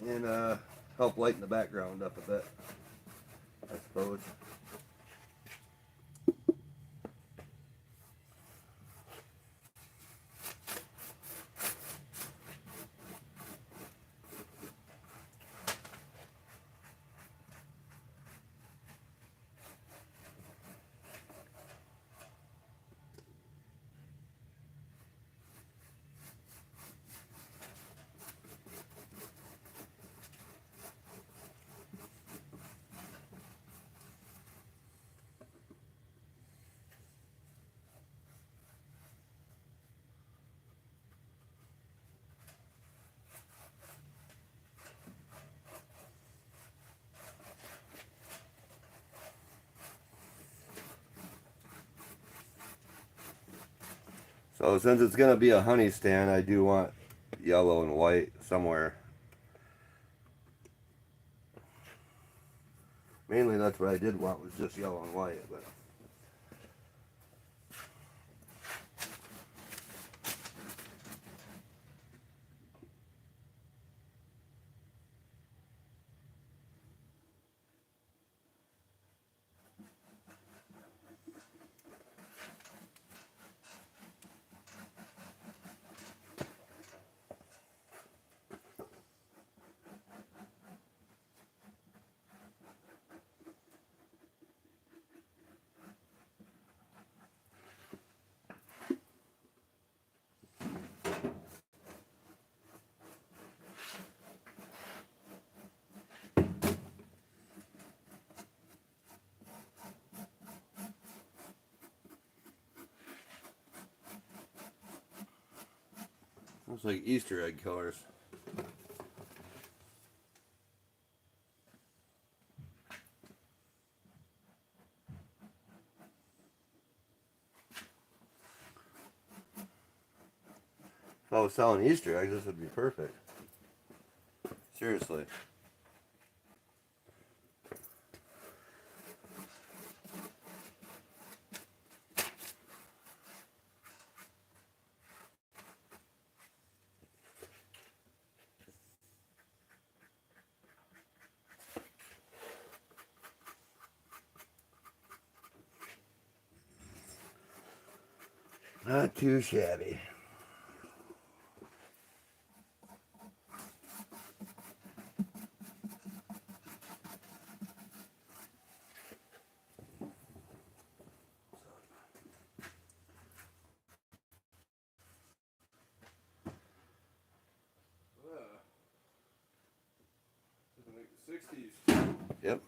and help lighten the background up a bit, I suppose. So since it's going to be a honey stand, I do want yellow and white somewhere. Mainly that's what I did want, was just yellow and white. But looks like Easter egg colors. If I was selling Easter eggs, this would be perfect. Seriously. Not too shabby. Like the 60s. Yep.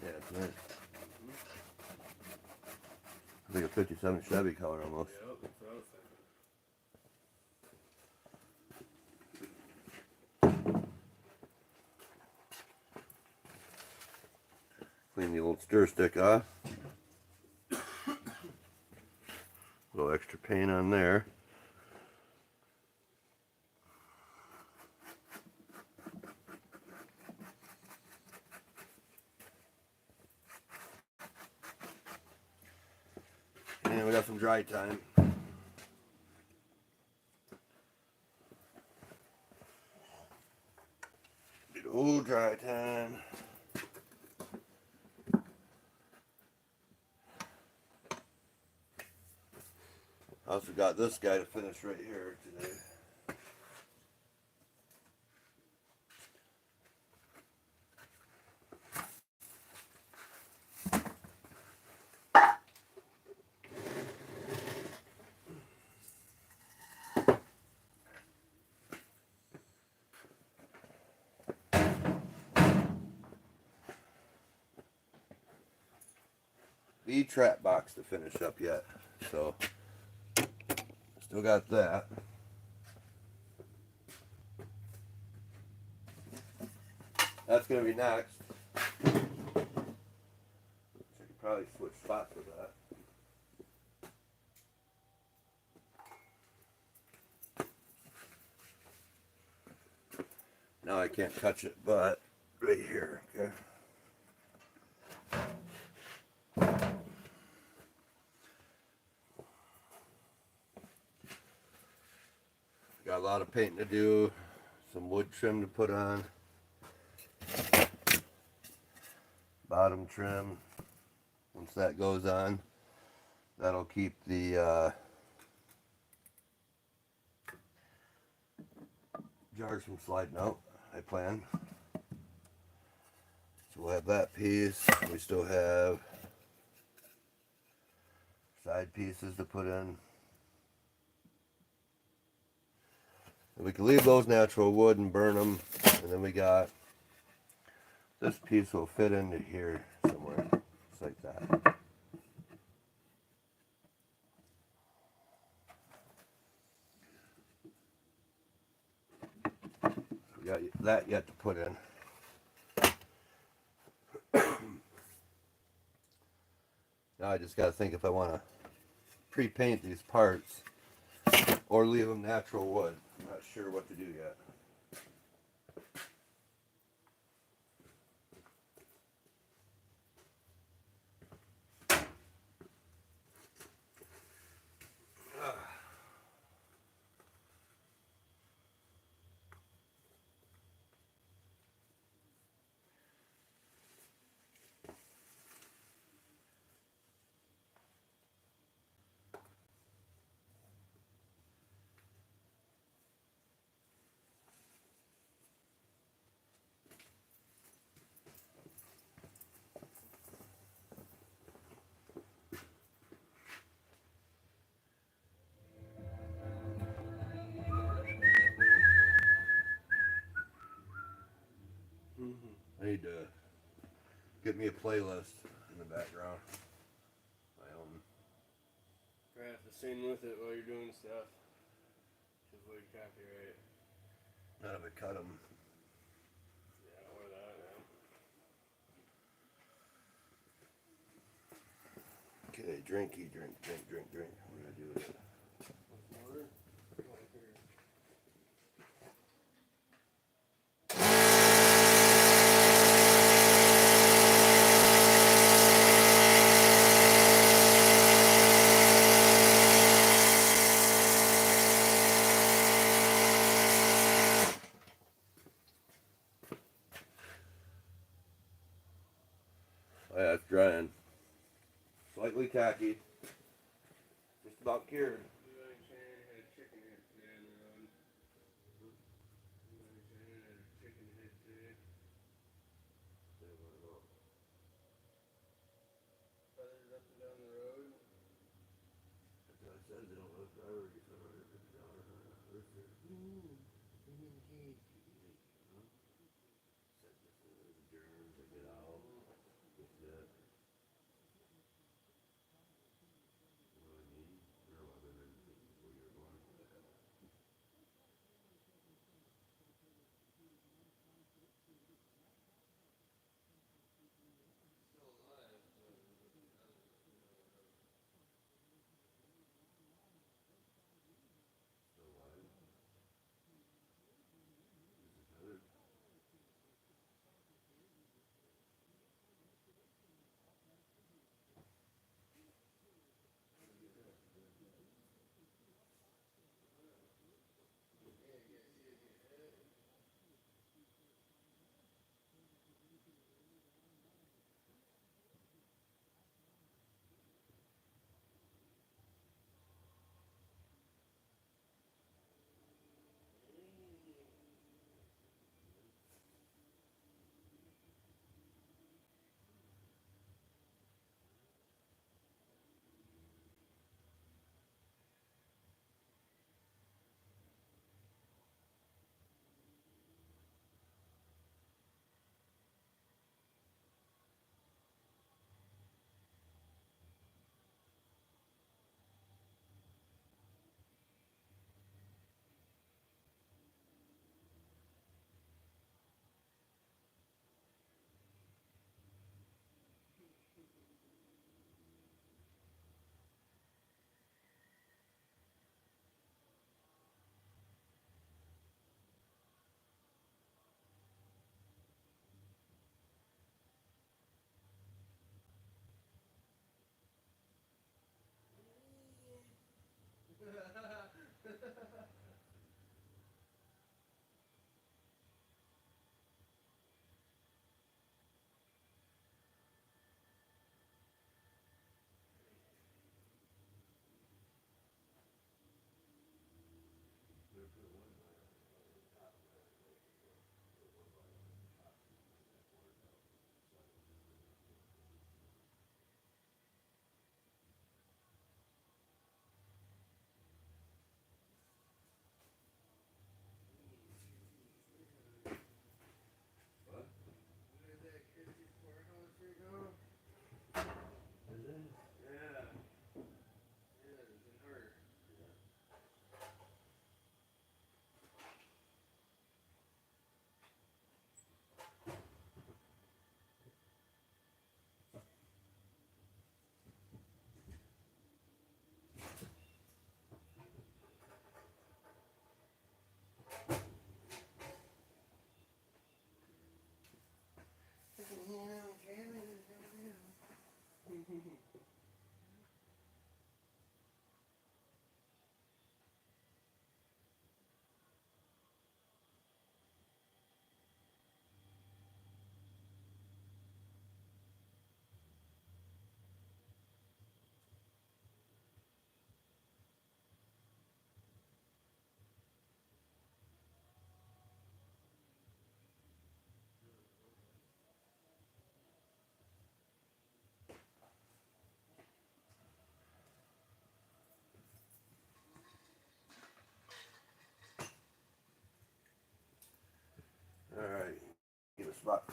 Yeah, it's nice. It's like a 57 Chevy color almost. Yep, that's what I was thinking. Clean the old stir stick off. A little extra paint on there. And we got some dry time. Good old dry time. I also got this guy to finish right here today. The trap box to finish up yet, so still got that. That's gonna be next. I could probably switch spots with that. Now I can't touch it, but right here, okay. Got a lot of painting to do, some wood trim to put on, bottom trim. Once that goes on, that'll keep the jars from sliding out, I plan. So we'll have that piece. We still have side pieces to put in. And we can leave those natural wood and burn them. And then we got this piece will fit into here somewhere, just like that. We got that yet to put in. I just got to think if I want to pre-paint these parts or leave them natural wood. I'm not sure what to do yet. I need to get me a playlist in the background. My own. I have to sing with it while you're doing stuff. To avoid copyright. None of it cut them. Yeah, or that, yeah. Okay, drinky, drink. What do I do with it? Water? Oh yeah, it's drying. Slightly tacky. Just about cured.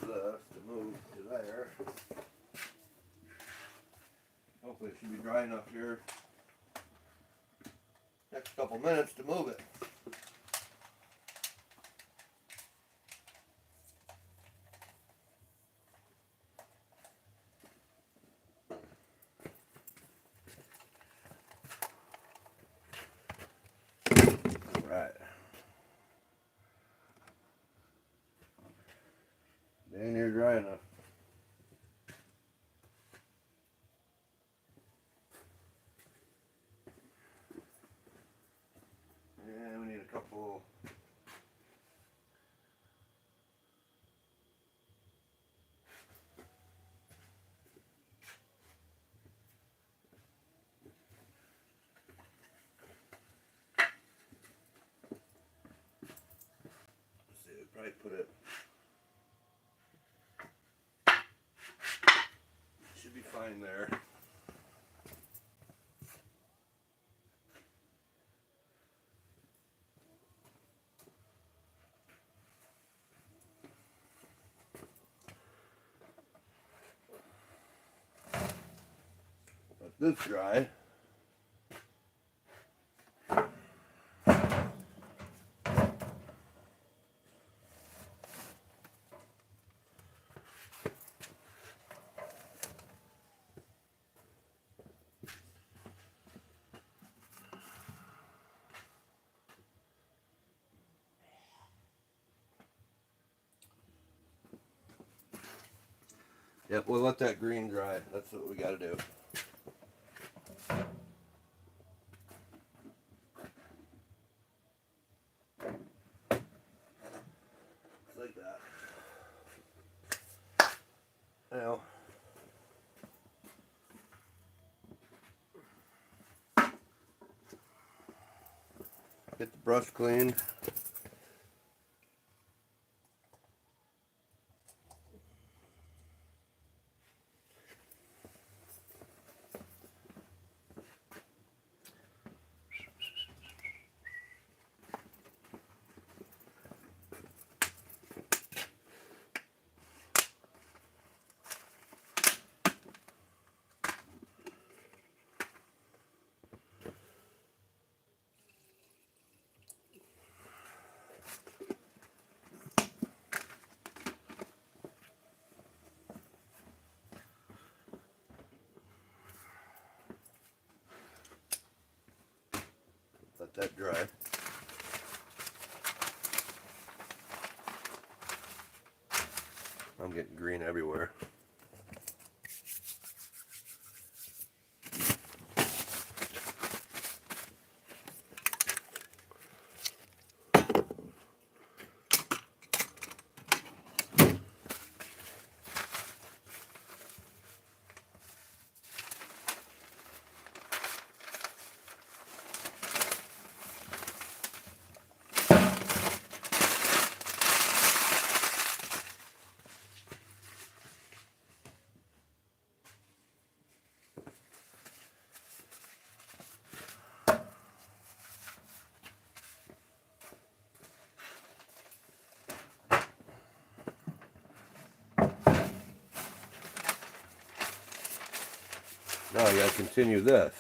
this to move to there. Hopefully it should be dry enough here next couple minutes to move it. Right. Dang near dry enough. And we need a couple. Let's see, we'll probably put it. Should be fine there. Let this dry. Yep, we'll let that green dry. That's what we got to do. Like that. Now, get the brush cleaned. Let that dry. I'm getting green everywhere. Now I gotta continue this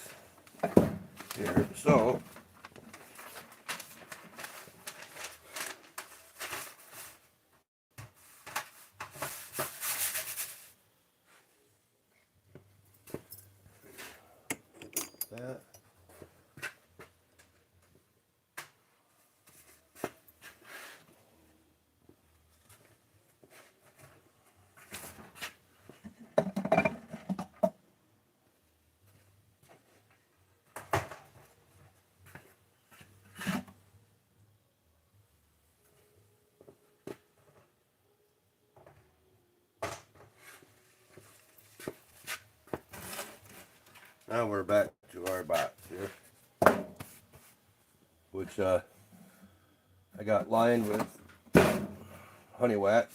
here. So that. Now we're back to our box here, which I got lined with honey wax.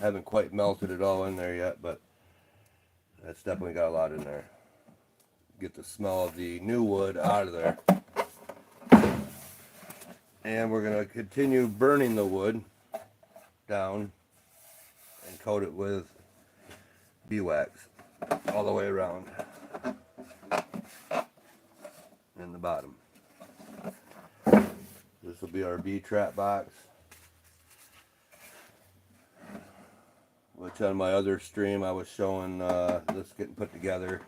Haven't quite melted it all in there yet, but that's definitely got a lot in there. Get the smell of the new wood out of there. And we're going to continue burning the wood down and coat it with beeswax all the way around in the bottom. This will be our bee trap box, which on my other stream I was showing this getting put together.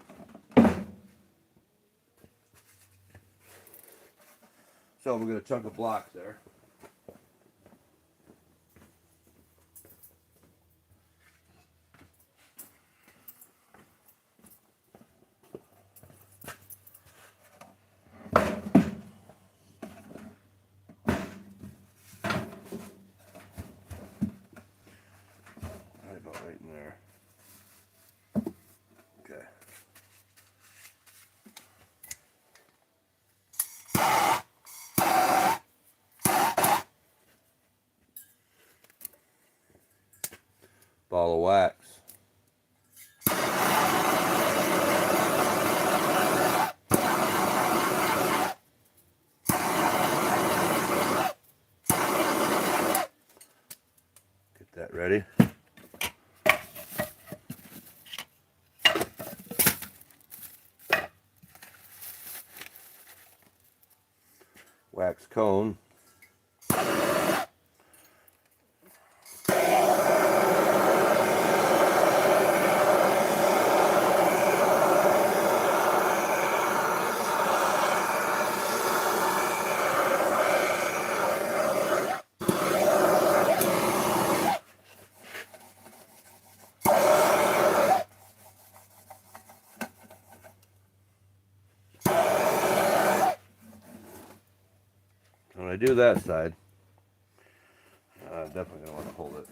So we're going to chunk a block there. Right in there. Okay. Ball of wax. Get that ready. Wax cone. When I do that side, I'm definitely going to want to hold it.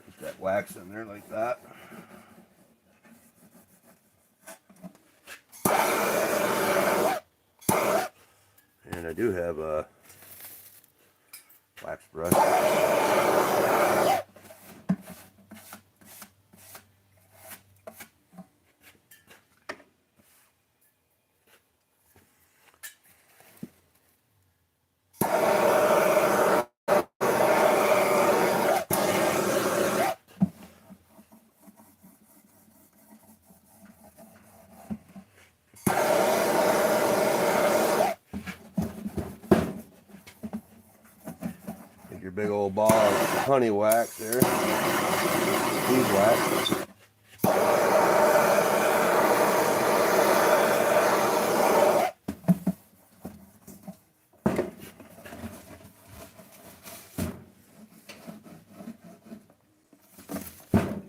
Put that wax in there like that. And I do have a wax brush. Take your big old ball of honey wax there, beeswax.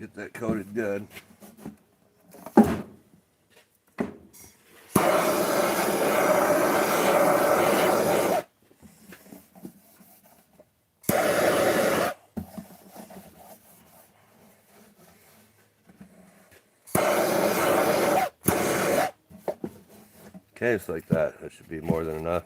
Get that coated good. Okay, it's like that. That should be more than enough.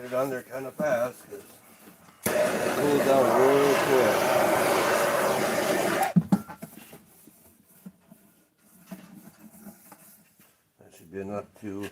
it under kind of fast because it cools down real quick. That should be enough to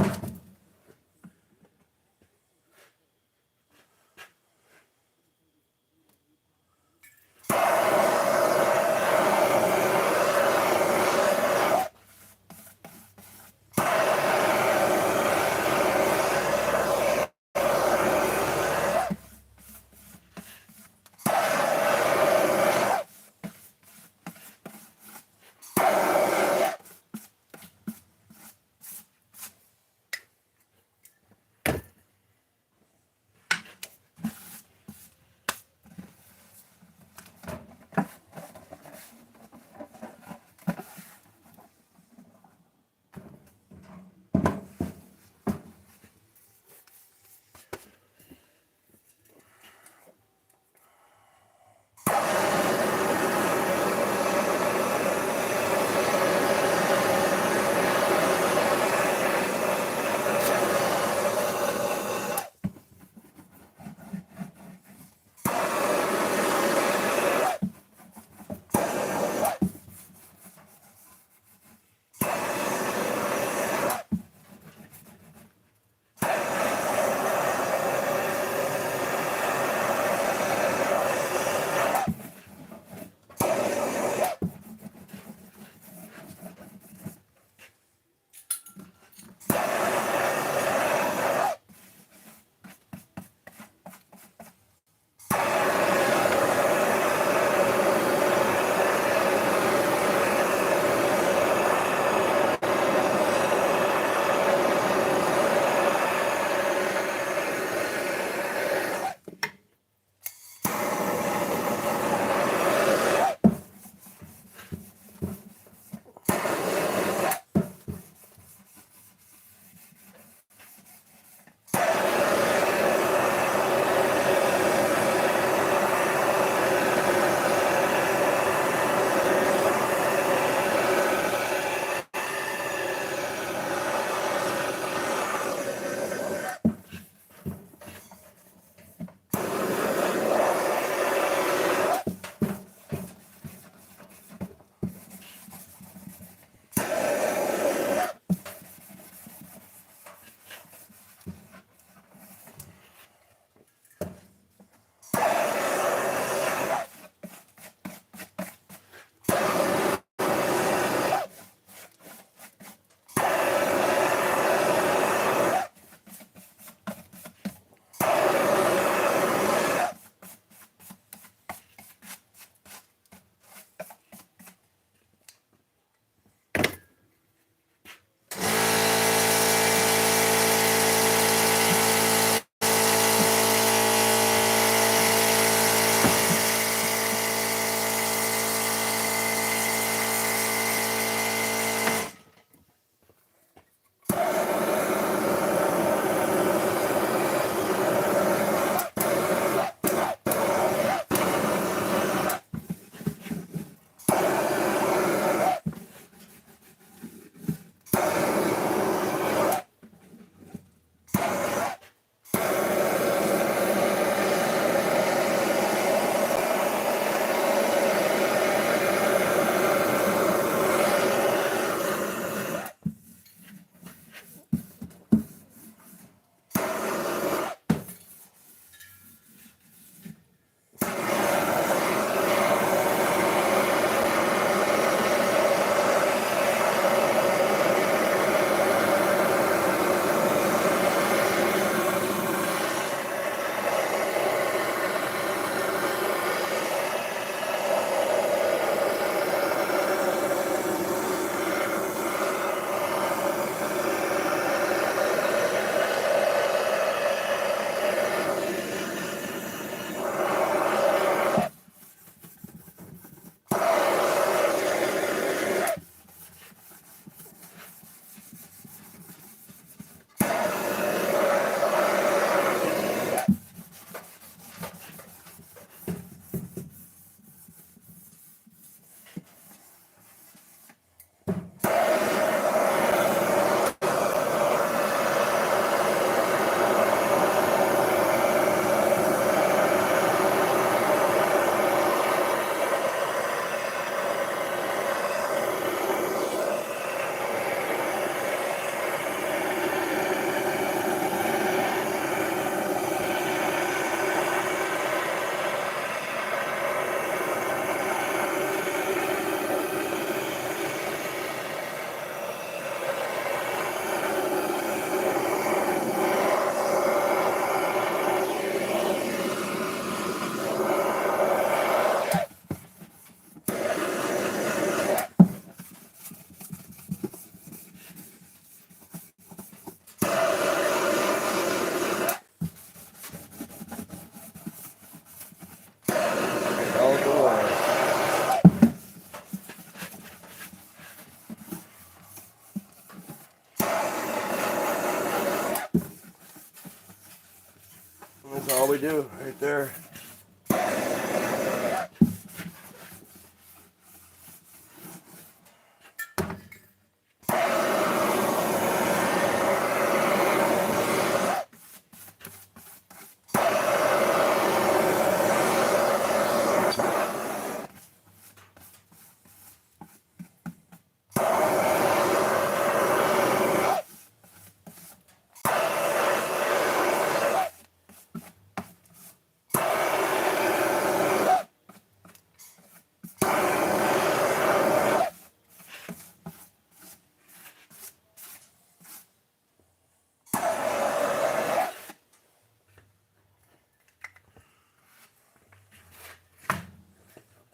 all we do right there.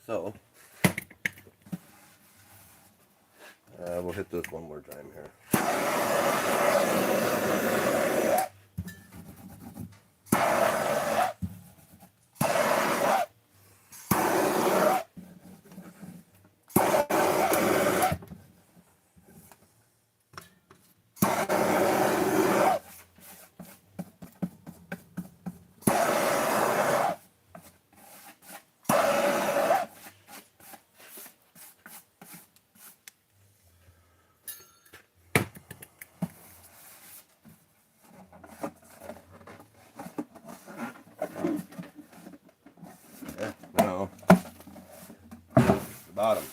So, we'll hit this one more time here. Now, the bottom.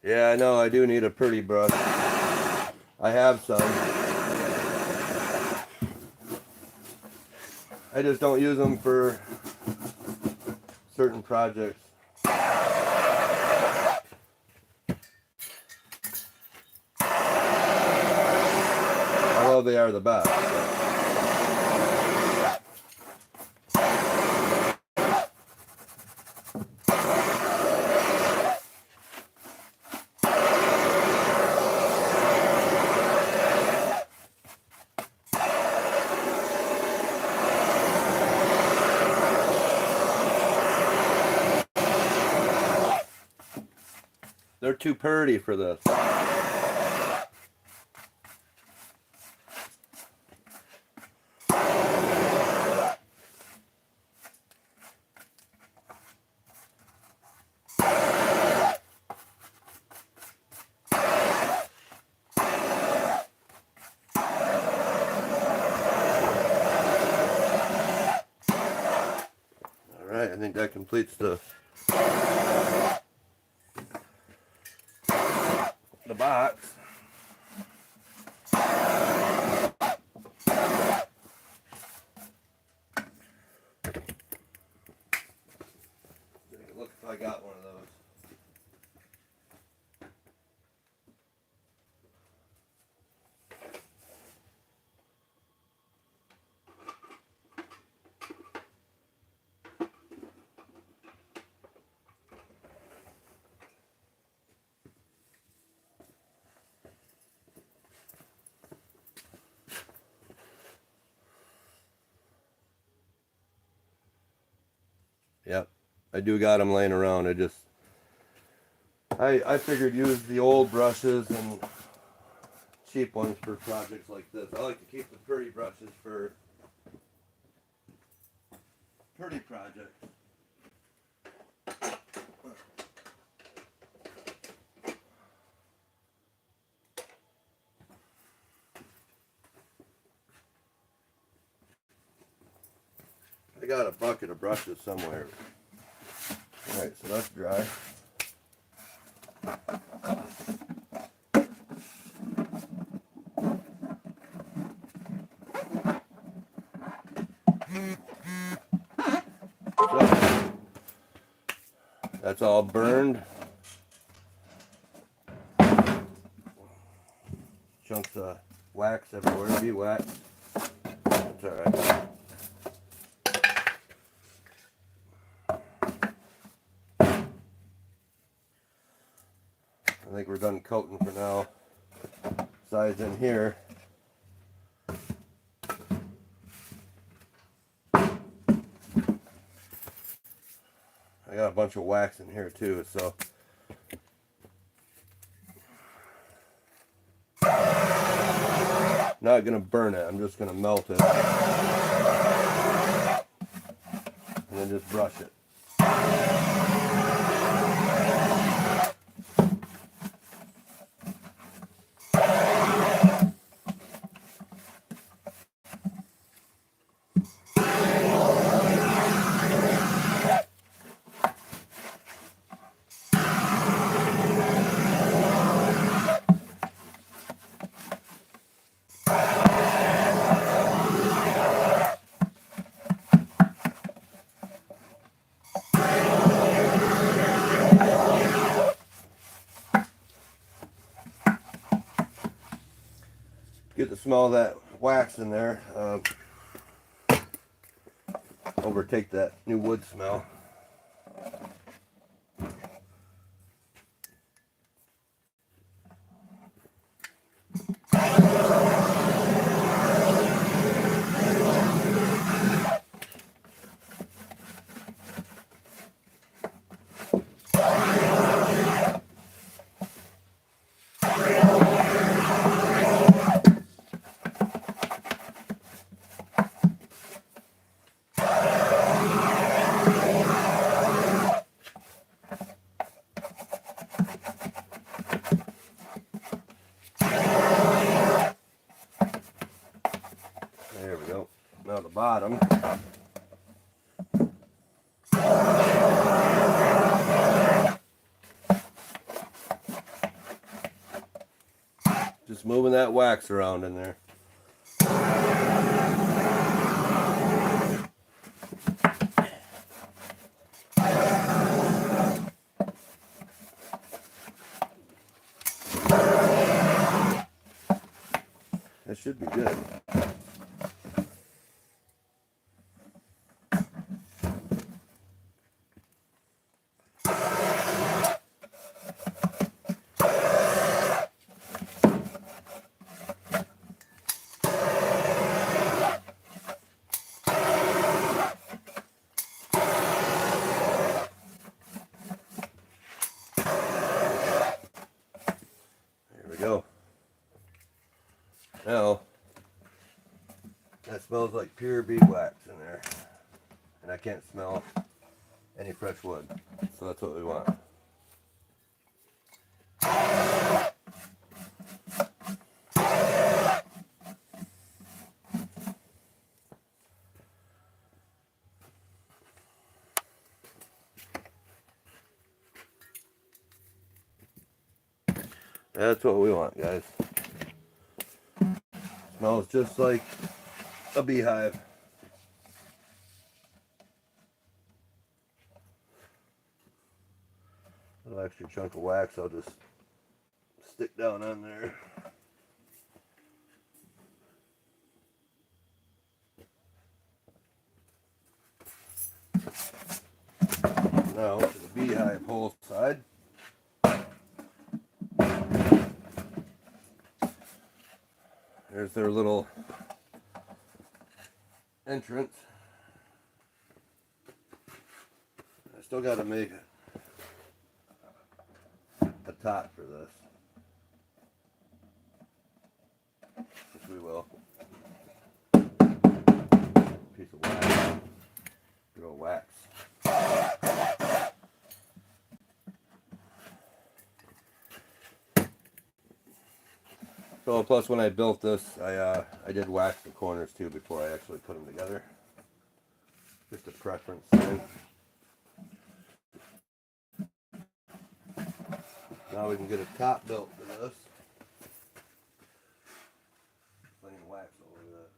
Yeah, I know, I do need a pretty brush. I have some. I just don't use them for certain projects. Although they are the best. They're too purty for this. Alright, I think that completes the box. Look if I got one of those. Yep, I do got them laying around. I figured use the old brushes and cheap ones for projects like this. I like to keep the pretty brushes for pretty projects. I got a bucket of brushes somewhere. Alright, so that's dry. So, that's all burned. Chunks of wax everywhere, beeswax. That's alright. I think we're done coating for now. Sides in here. I got a bunch of wax in here too, so not gonna burn it, I'm just gonna melt it and then just brush it. Get the smell of that wax in there. Overtake that new wood smell. There we go. Now the bottom. Just moving that wax around in there. That should be good. Go. Now, that smells like pure beeswax in there. And I can't smell any fresh wood. So that's what we want. That's what we want, guys. Smells just like a beehive. A little extra chunk of wax I'll just stick down on there. Now to the beehive hole side. There's their little entrance. I still got to make a top for this. Which we will. Piece of wax. Good old wax. So plus when I built this, I did wax the corners too before I actually put them together. Just a preference thing. Now we can get a top built for this. Plain wax all over that.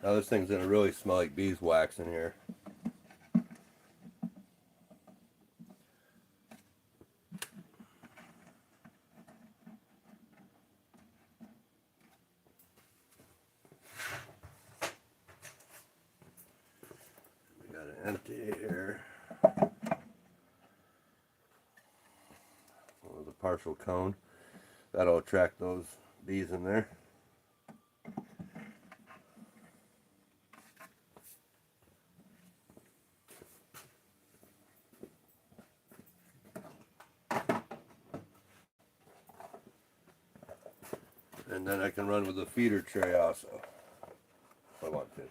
Now this thing's gonna really smell like beeswax in here. We got it empty here. With a partial cone. That'll attract those bees in there. And then I can run with a feeder tray also, if I want to.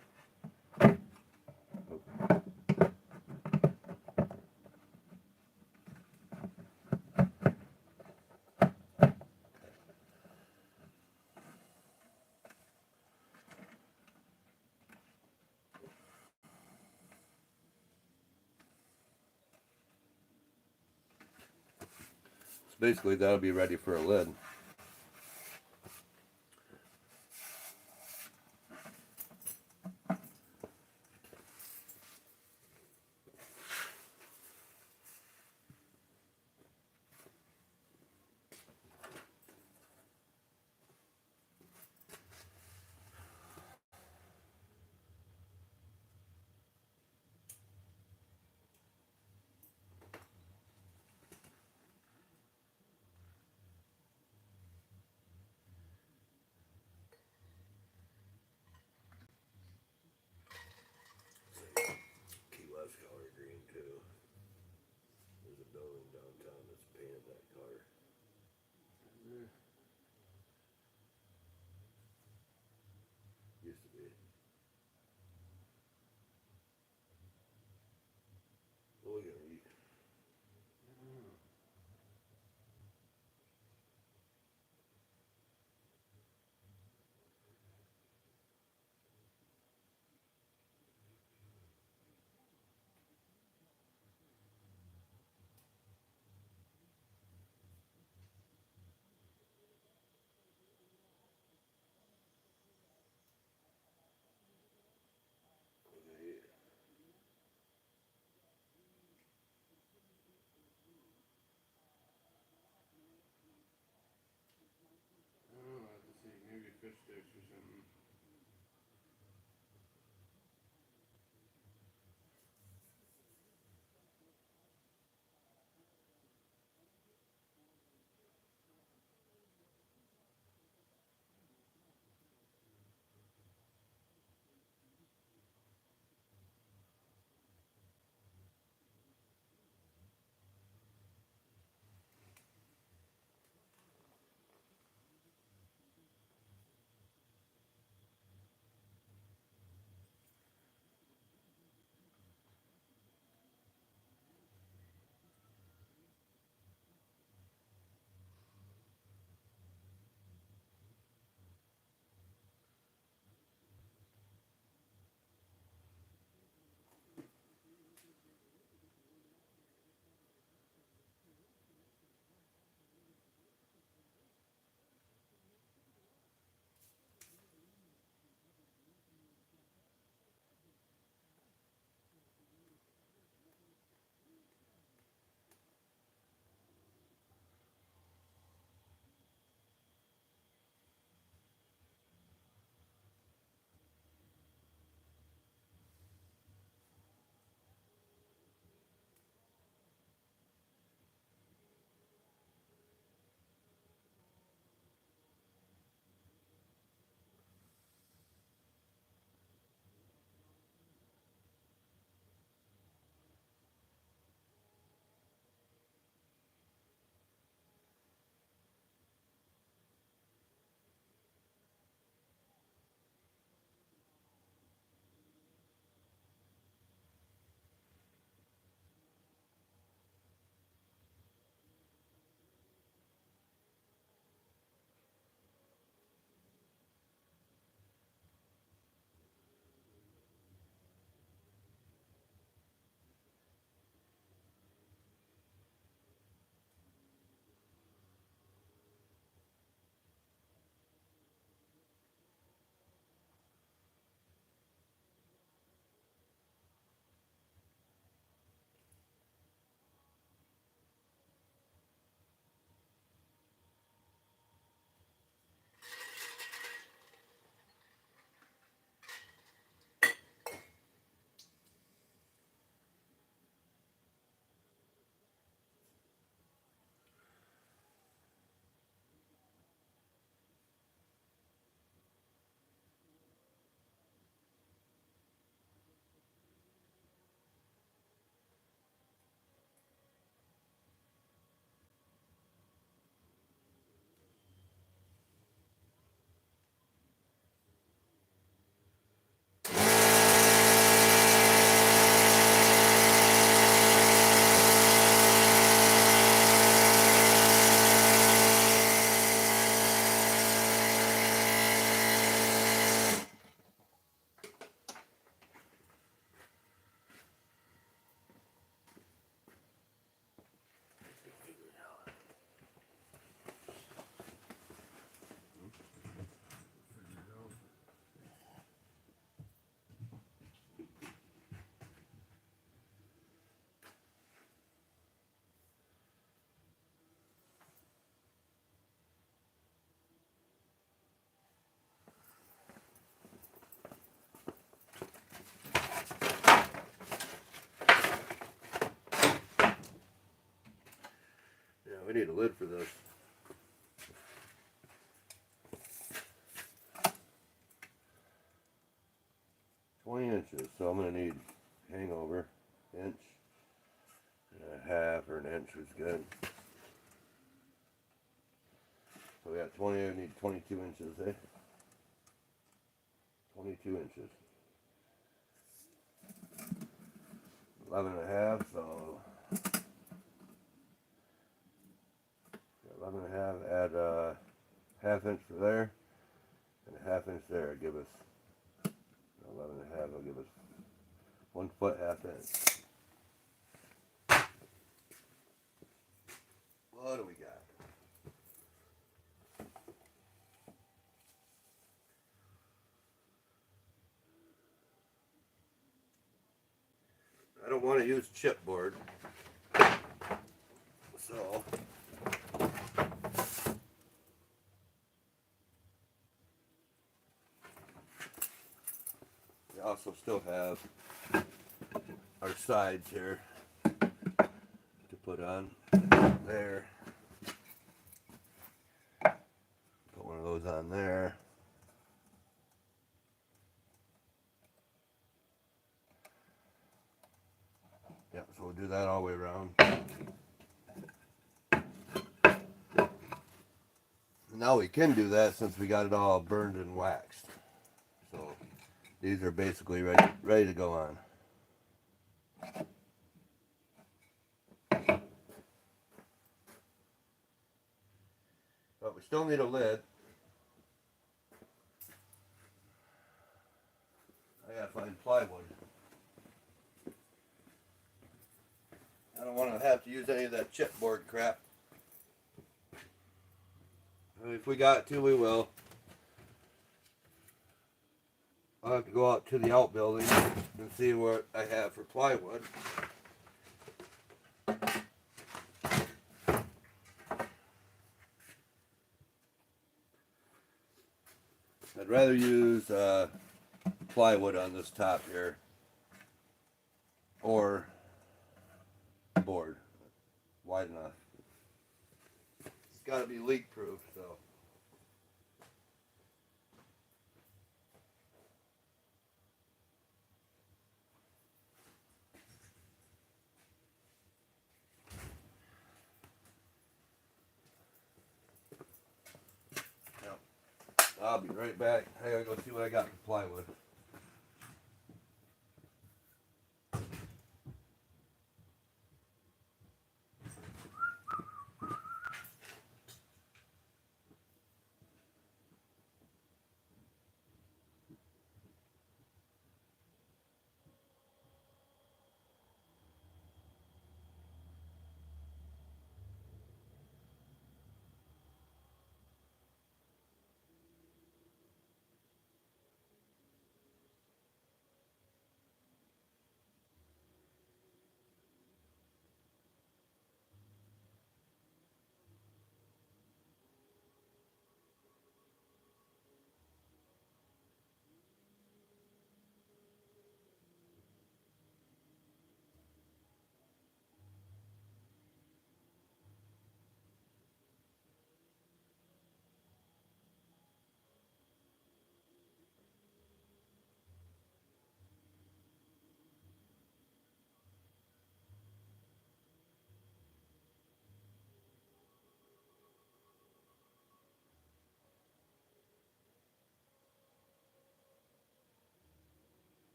So basically that'll be ready for a lid. building downtown that's painted that color. Used to be. Oh, we gotta eat. I don't know, I have to see, maybe fish sticks or something. Yeah, we need a lid for this. $20 inches, so I'm gonna need hangover inch A half or an inch was good. So we got 20, we need 22 inches, eh? 22 inches. 11 and a half, so 11 and a half, add a half inch for there, and a half inch there, give us 11 and a half, will give us 1 foot, half inch. What do we got? I don't want to use chipboard, so we also still have our sides here to put on there. Put one of those on there. Yep, so we'll do that all the way around. Now we can do that since we got it all burned and waxed. So these are basically ready to go on. But we still need a lid. I gotta find plywood. I don't want to have to use any of that chipboard crap. If we got to, we will. I'll have to go out to the outbuilding and see what I have for plywood. I'd rather use plywood on this top here, or board, wide enough. It's got to be leak proof, so. Yep. I'll be right back. I gotta go see what I got for plywood.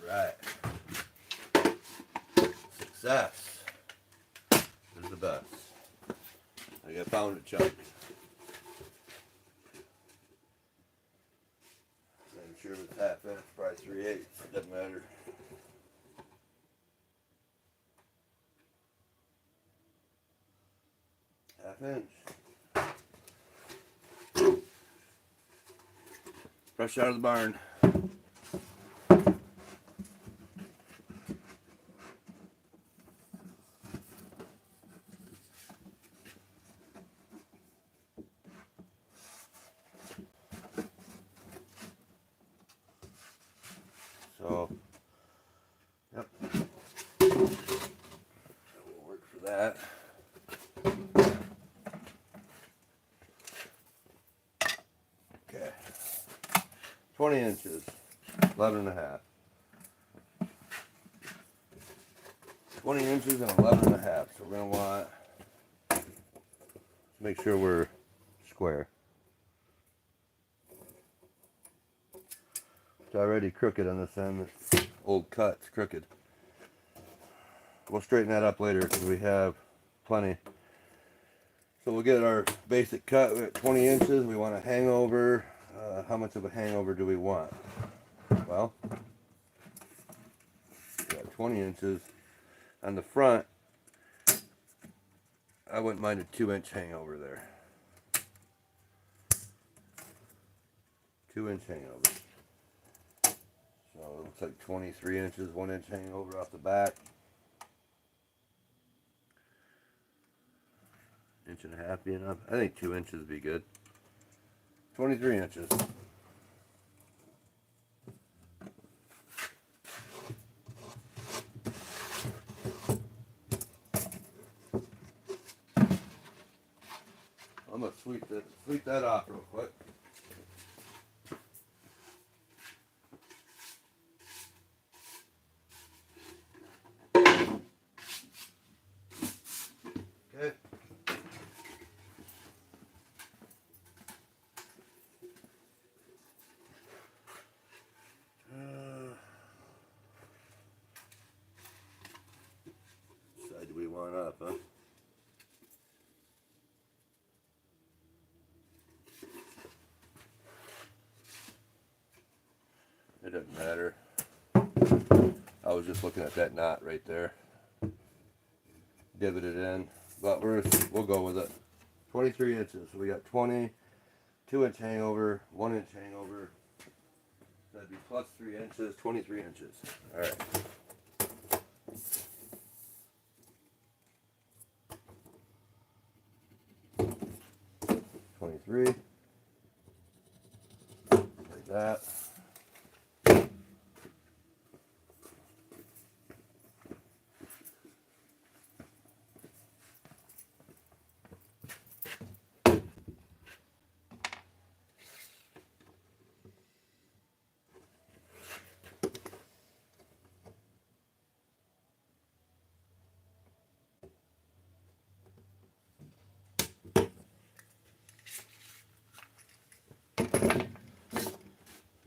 Alright. Success is the best. I got pound a chunk. I'm sure if it's half inch, probably 3/8. Doesn't matter. Half inch. Fresh out of the barn. So, yep. That will work for that. Okay. 20 inches, 11 and a half. 20 inches and 11 and a half. So we're going to want to make sure we're square. It's already crooked on this end. This old cut's crooked. We'll straighten that up later because we have plenty. So we'll get our basic cut. We're at 20 inches. We want a hangover. How much of a hangover do we want? Well, we got 20 inches. On the front, I wouldn't mind a 2-inch hangover there. 2-inch hangover. So it looks like 23 inches, 1-inch hangover off the back. 1.5 inches be enough? I think 2 inches would be good. 23 inches. I'm gonna sweep that off real quick. Okay. Side do we want up, huh? It doesn't matter. I was just looking at that knot right there. Divot it in. But we'll go with it. 23 inches. So we got 20, 2-inch hangover, 1-inch hangover. That'd be plus 3 inches, 23 inches. Alright. Like that.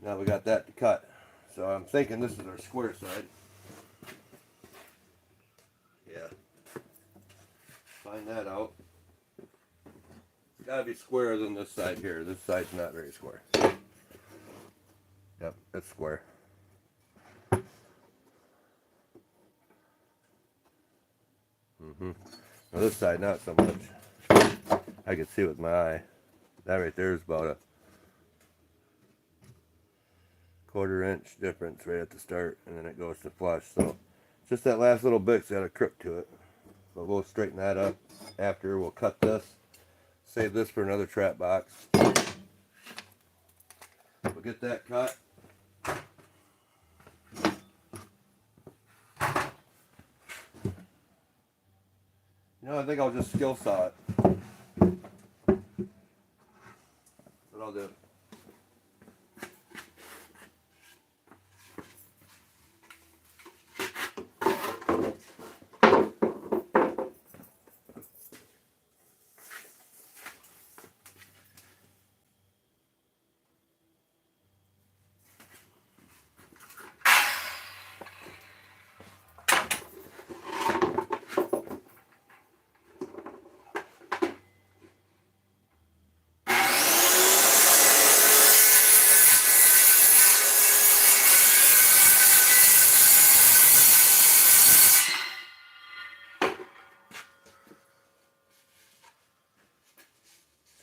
Now we got that to cut. So I'm thinking this is our square side. Yeah. Find that out. It's got to be squarer than this side here. This side's not very square. Yep, it's square. Now this side, not so much. I can see with my eye. That right there is about a 1/4 inch difference right at the start, and then it goes to flush. So just that last little bit's got a crook to it. But we'll straighten that up after. We'll cut this. Save this for another trap box. We'll get that cut. You know, I think I'll just skill saw it. That's what I'll do.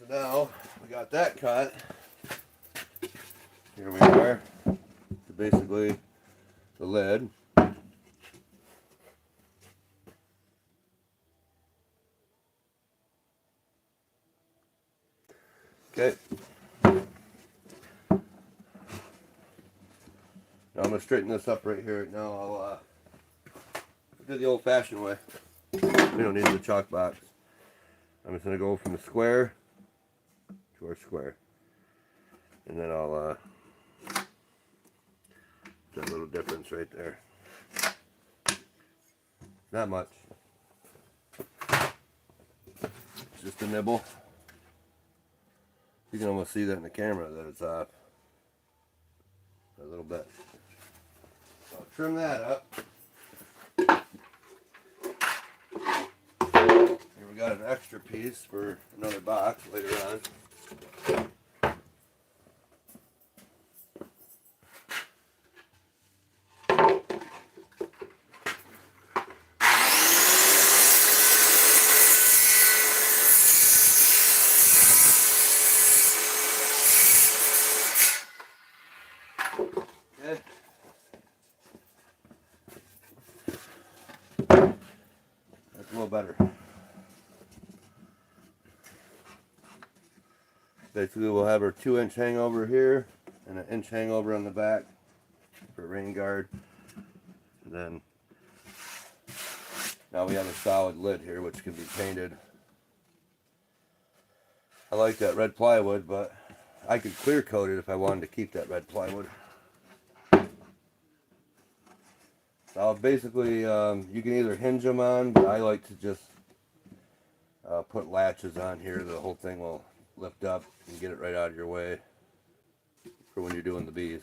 now we got that cut. Here we are. So basically the lid. Okay. Now I'm going to straighten this up right here. Now I'll do the old-fashioned way. We don't need the chalk box. I'm just going to go from the square to our square. And then I'll that little difference right there. Not much. It's just a nibble. You can almost see that in the camera that it's off a little bit. So I'll trim that up. Here we got an extra piece for another box later on. Okay. That's a little better. Basically, we'll have our 2-inch hangover here and an inch hangover on the back for rain guard. And then now we have a solid lid here, which can be painted. I like that red plywood, but I could clear coat it if I wanted to keep that red plywood. So basically, you can either hinge them on, but I like to just put latches on here. The whole thing will lift up and get it right out of your way for when you're doing the bees.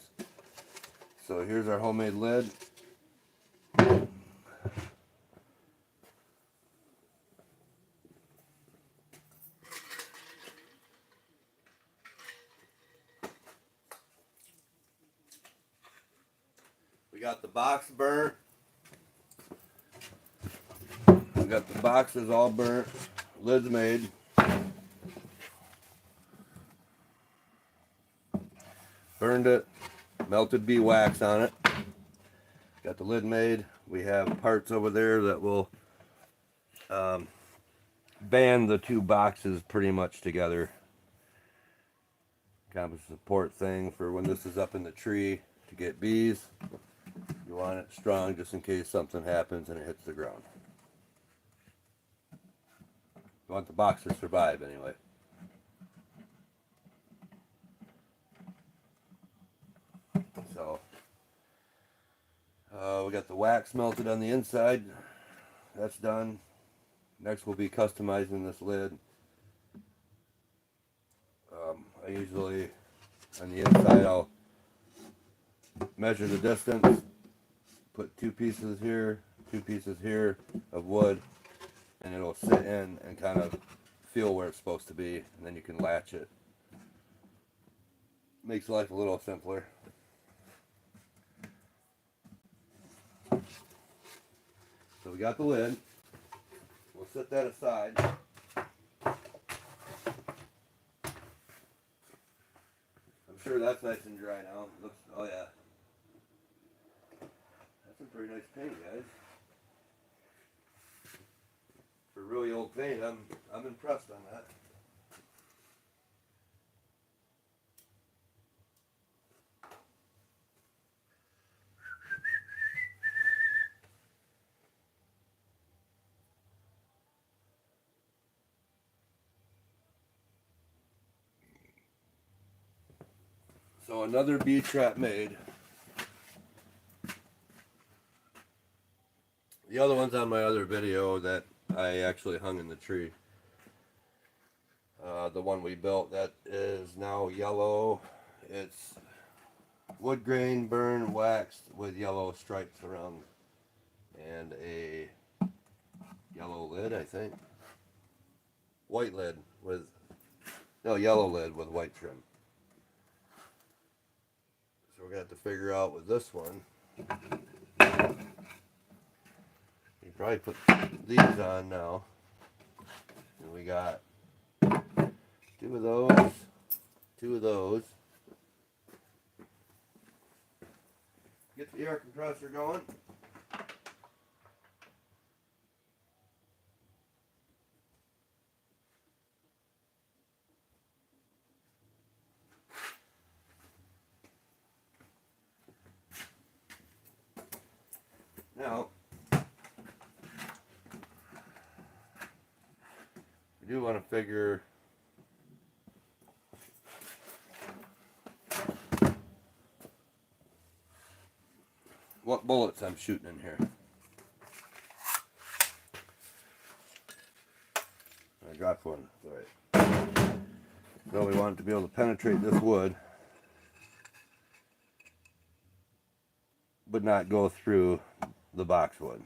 So here's our homemade lid. We got the box burnt. We got the boxes all burnt. Lid's made. Burned it. Melted bee wax on it. Got the lid made. We have parts over there that will band the two boxes pretty much together. Kind of a support thing for when this is up in the tree to get bees. You want it strong just in case something happens and it hits the ground. You want the box to survive anyway. So we got the wax melted on the inside. That's done. Next we'll be customizing this lid. I usually on the inside I'll measure the distance, put 2 pieces here, 2 pieces here of wood, and it'll sit in and kind of feel where it's supposed to be, and then you can latch it. Makes life a little simpler. So we got the lid. We'll set that aside. I'm sure that's nice and dry now. Looks, oh yeah. That's some pretty nice paint, guys. For really old paint, I'm impressed on that. So another bee trap made. The other one's on my other video that I actually hung in the tree. The one we built that is now yellow. It's wood grain burn waxed with yellow stripes around and a yellow lid, I think. White lid with, no, yellow lid with white trim. So we're going to have to figure out with this one. You probably put these on now. And we got 2, Two of those. Two of those. Get the air compressor going. Now, we do want to figure what bullets I'm shooting in here. I got one. All right. So we want it to be able to penetrate this wood, but not go through the boxwood.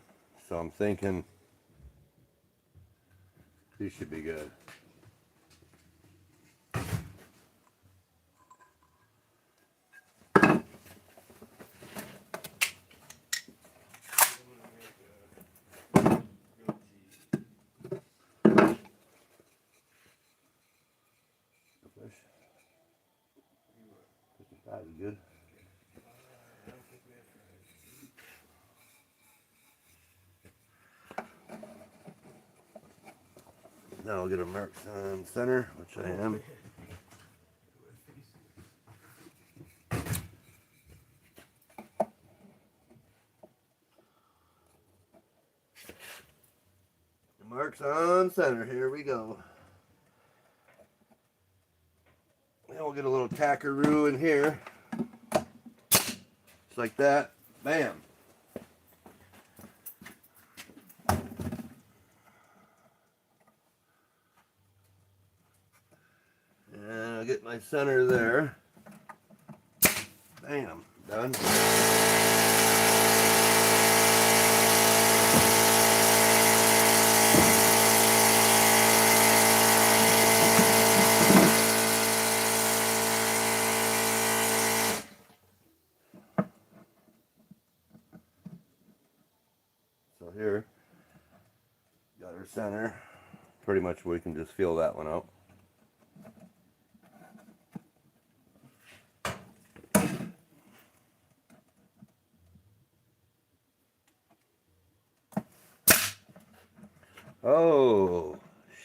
So I'm thinking these should be good. That'd be good. Now I'll get a mark on center, which I am. Marks on center, here we go. Then we'll get a little tackaroo in here. Just like that. Bam. And I'll get my center there. Bam. Done. So here, got our center. Pretty much we can just feel that one out. Oh,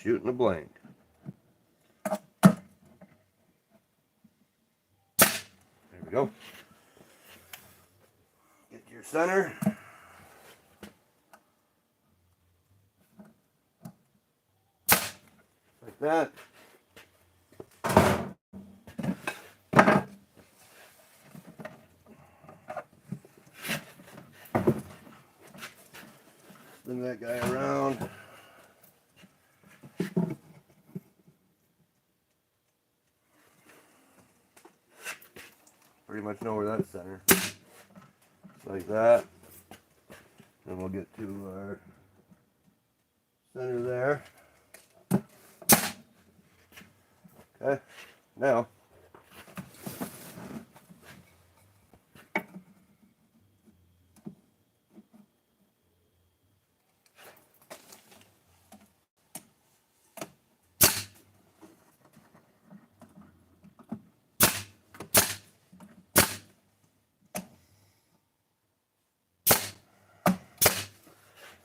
shooting a blank. There we go. Get your center. Like that. Bring that guy around. Pretty much know where that's center. Just like that. Then we'll get to our center there. Okay, now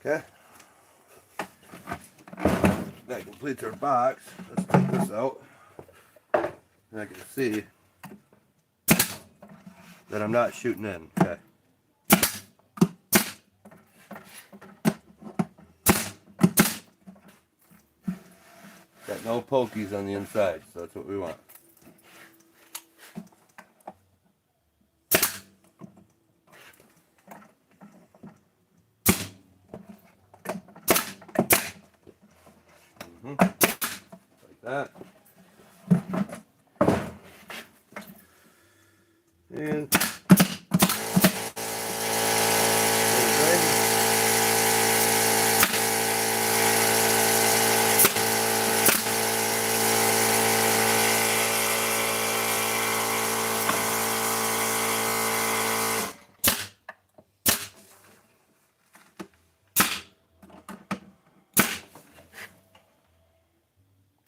okay. That completes our box. Let's take this out. And I can see that I'm not shooting in. Okay. Got no pokies on the inside, so that's what we want. Like that. And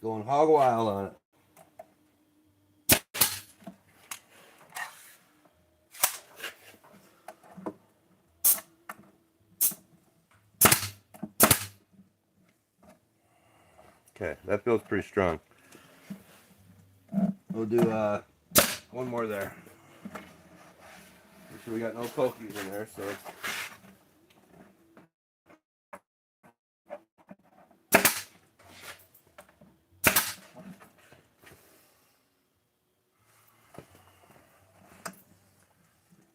going hog wild on it. Okay, that feels pretty strong. We'll do one more there. Make sure we got no pokies in there, so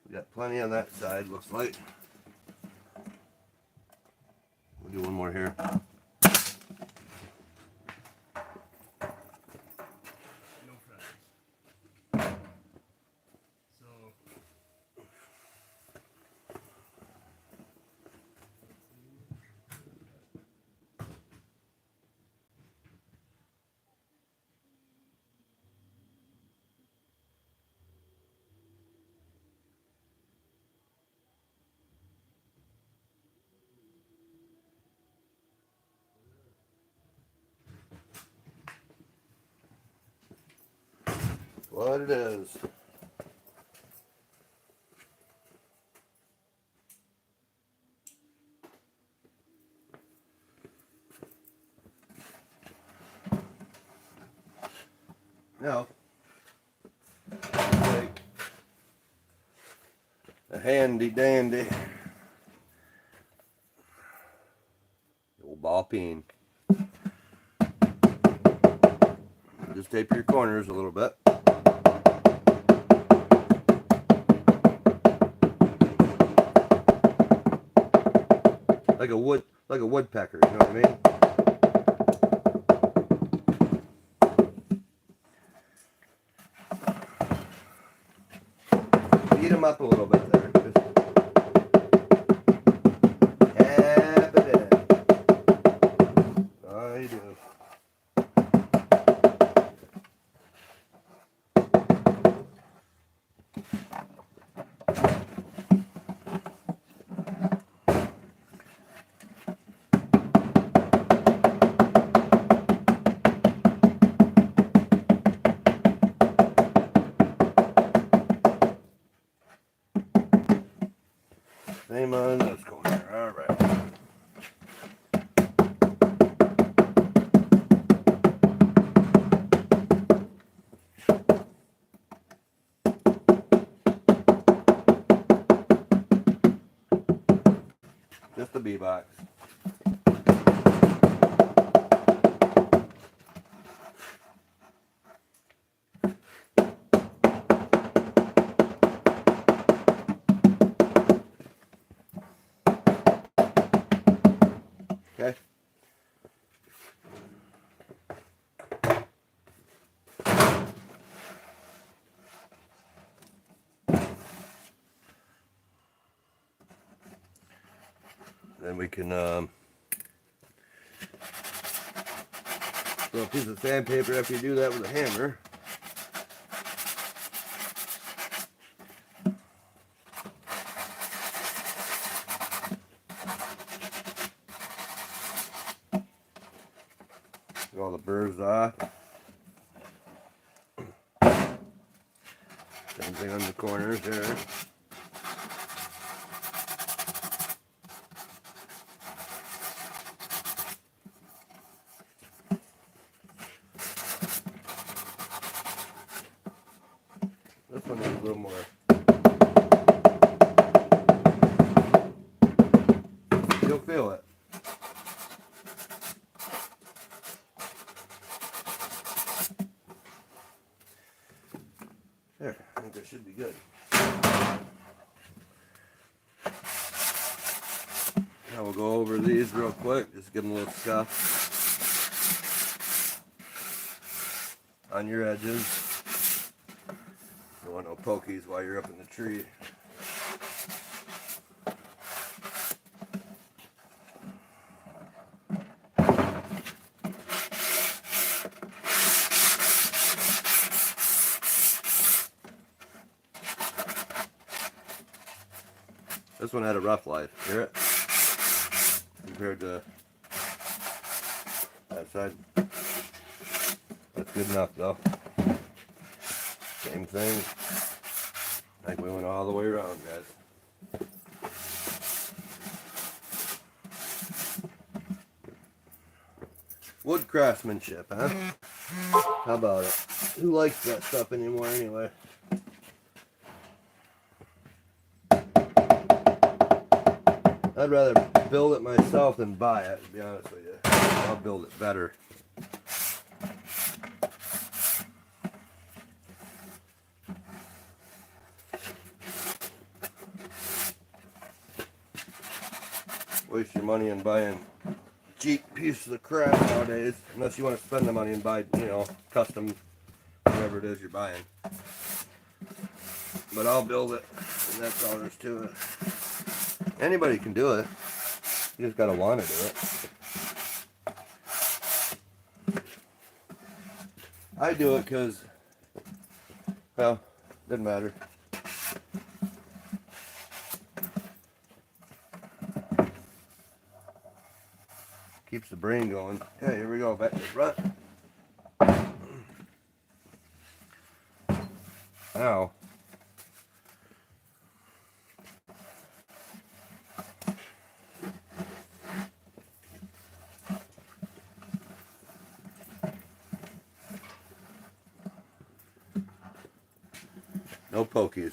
we got plenty on that side, looks like. We'll do one more here. No pressure. So What it is. Now, take a handy dandy old ball peen. Just tape your corners a little bit. Like a woodpecker, you know what I mean? Beat them up a little bit there. Just tap it in. I do. Same on this corner. All right. Just the B-box. Okay. Then we can throw a piece of sandpaper after you do that with a hammer. Get all the burrs off. Same thing on the corners there. This one needs a little more. You'll feel it. There, I think that should be good. Now we'll go over these real quick, just give them a little scuff on your edges. Don't want no pokies while you're up in the tree. This one had a rough life, hear it? Compared to that side. That's good enough though. Same thing. I think we went all the way around, guys. Wood craftsmanship, huh? How about it? Who likes that stuff anymore anyway? I'd rather build it myself than buy it, to be honest with you. I'll build it better. Waste your money on buying cheap pieces of crap nowadays, unless you want to spend the money and buy, you know, custom, whatever it is you're buying. But I'll build it, and that's all there's to it. Anybody can do it. You just gotta want to do it. I do it because, well, doesn't matter. Keeps the brain going. Okay, here we go, back to the front. Now, no pokies.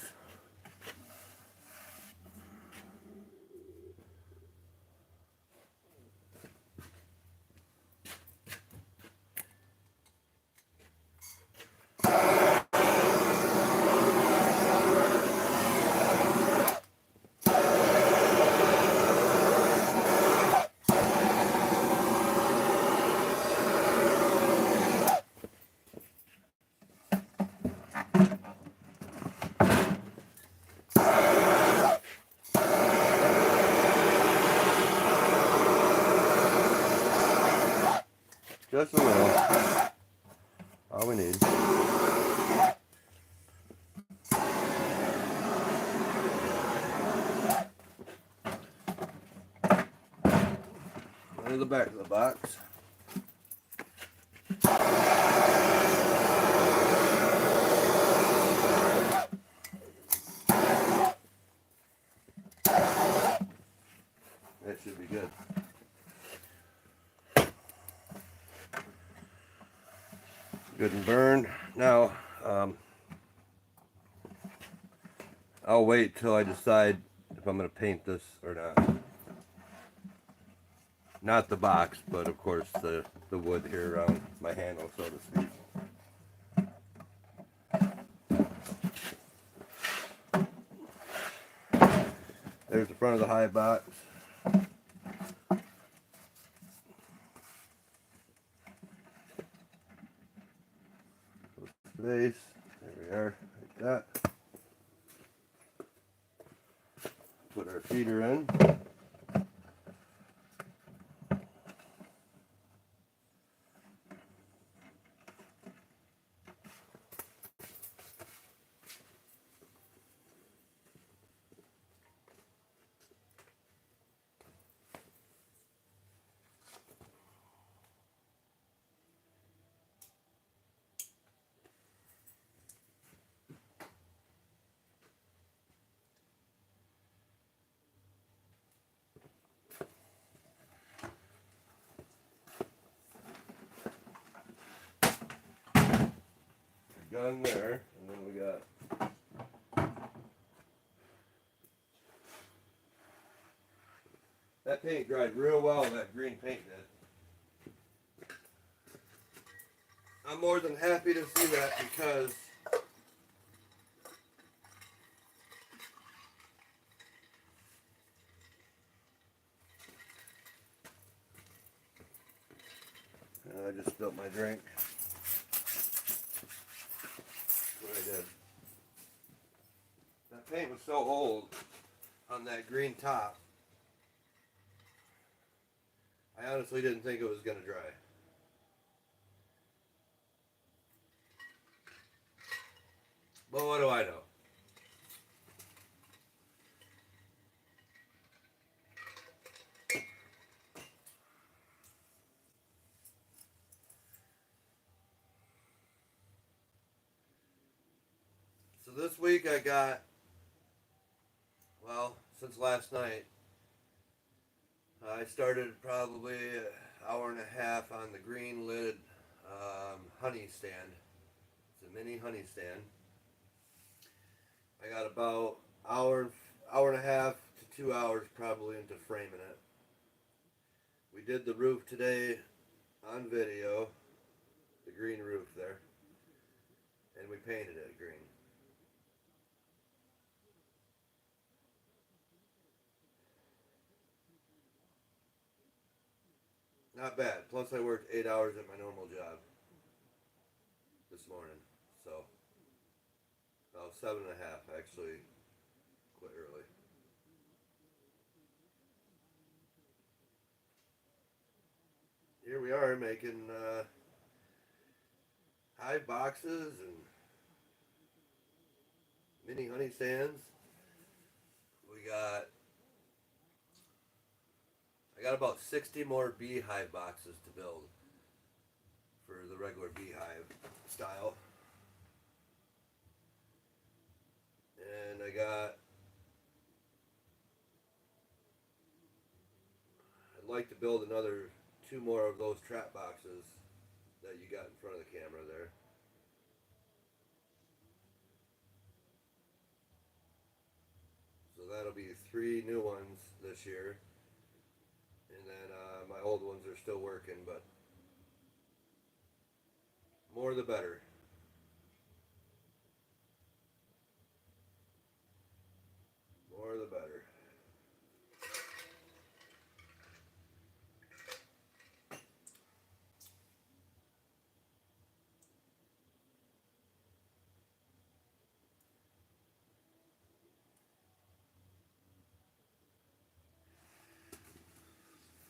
Just a little. All we need. Into the back of the box. That should be good. Good and burned. Now, I'll wait till I decide if I'm going to paint this or not. Not the box, but of course the wood here around my handle, so to speak. There's the front of the high box. Base. There we are, like that. Put our feeder in. Gun there, and then we got that paint dried real well. That green paint did. I'm more than happy to see that because I just spilled my drink. What I did. That paint was so old on that green top. I honestly didn't think it was going to dry. But what do I know? So this week I got, well, since last night, I started probably an hour and a half on the green honey stand. It's a mini honey stand. I got about hour and a half to 2 hours probably into framing it. We did the roof today on video, the green roof there, and we painted it green. Not bad. Plus I worked 8 hours at my normal job this morning, so about 7.5 actually. Quit early. Here we are making hive boxes and mini honey stands. I got about 60 more beehive boxes to build for the regular beehive style. And I'd like to build another 2 more of those trap boxes that you got in front of the camera there. So that'll be 3 new ones this year. And then my old ones are still working, but more the better. More the better.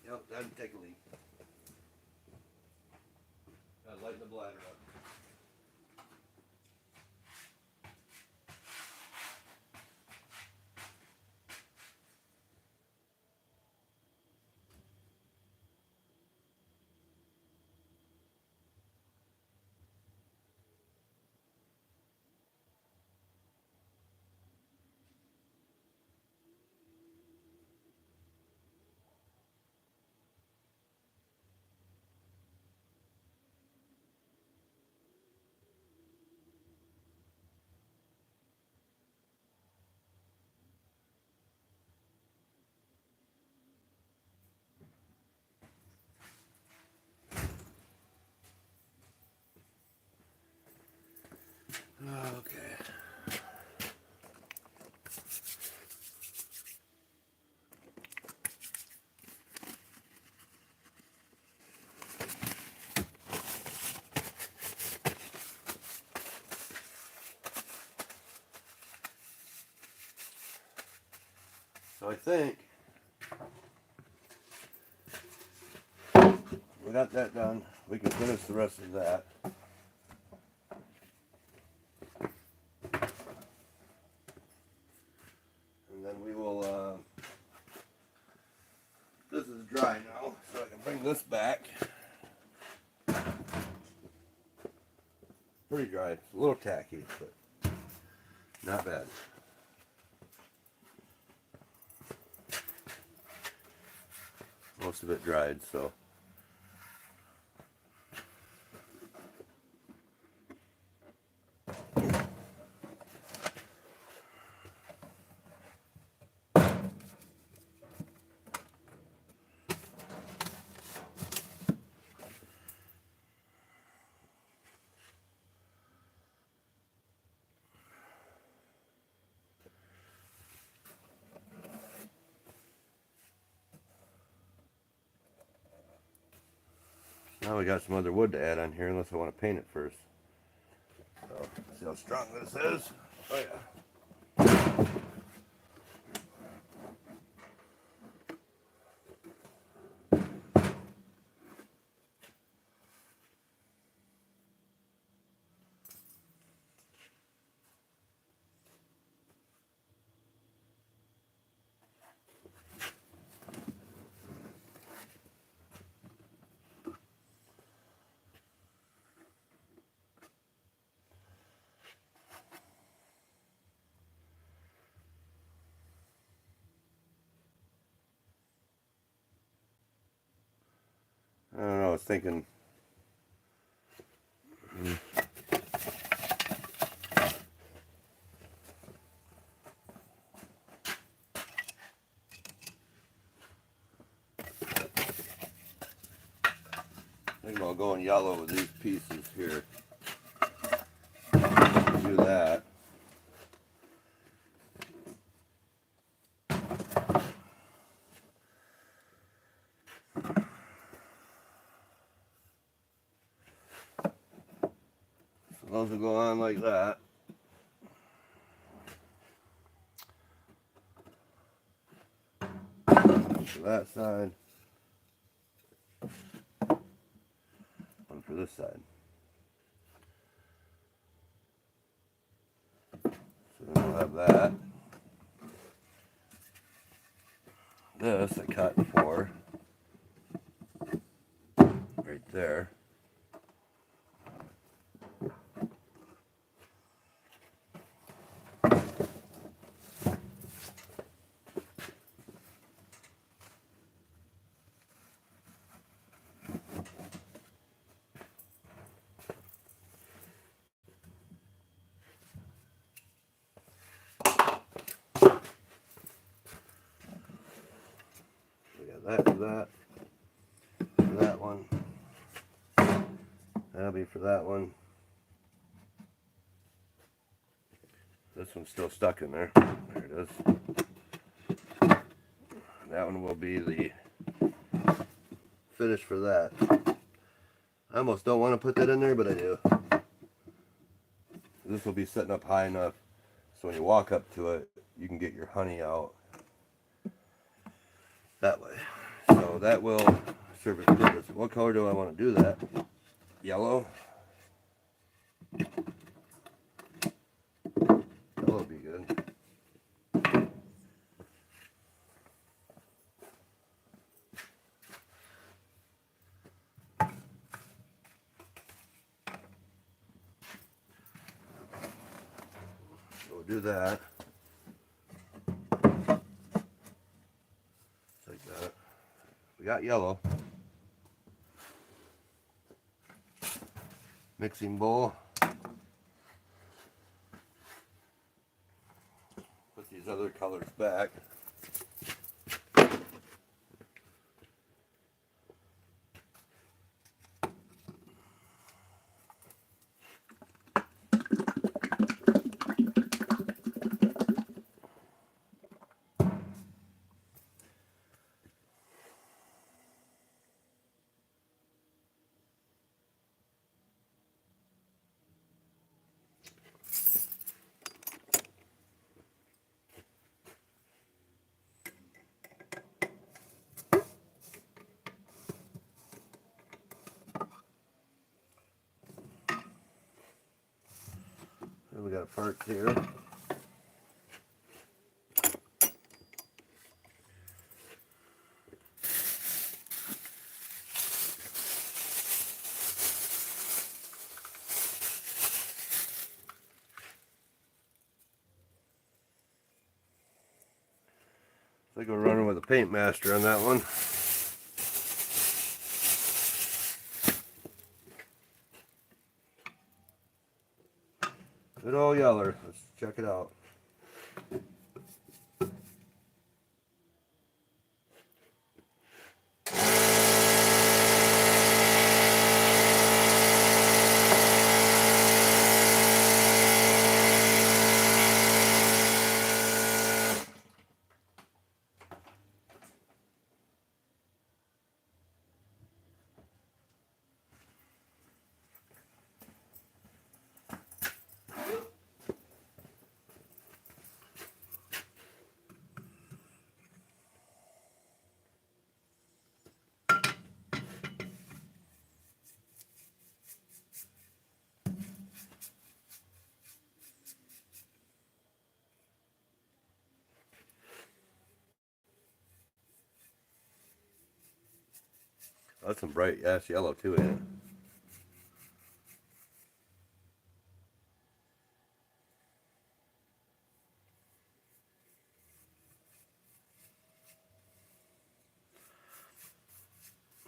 Yep, time to take a leak. Gotta lighten the bladder up. Okay. So I think we got that done. We can finish the rest of that. And then we will, this is dry now, so I can bring this back. Pretty dry, it's a little tacky, but not bad. Most of it dried, so. Now we got some other wood to add on here, unless I want to paint it first. So, see how strong this is? Oh yeah. I don't know, I was thinking I think I'll go in yellow with these pieces here. Do that. So those will go on like that. For that side. One for this side. So then we'll have that. This I cut for right there. That for that. For that one. That'll be for that one. This one's still stuck in there. There it is. That one will be the finish for that. I almost don't want to put that in there, but I do. This will be sitting up high enough so when you walk up to it, you can get your honey out that way. So that will serve its purpose. What color do I want to do that? Yellow. Yellow would be good. So we'll do that. Just like that. We got yellow. Mixing bowl. Put these other colors back. And we got a part here. I think we're running with a paint master on that one. Good old yeller. Let's check it out. That's some bright ass yellow too, ain't it?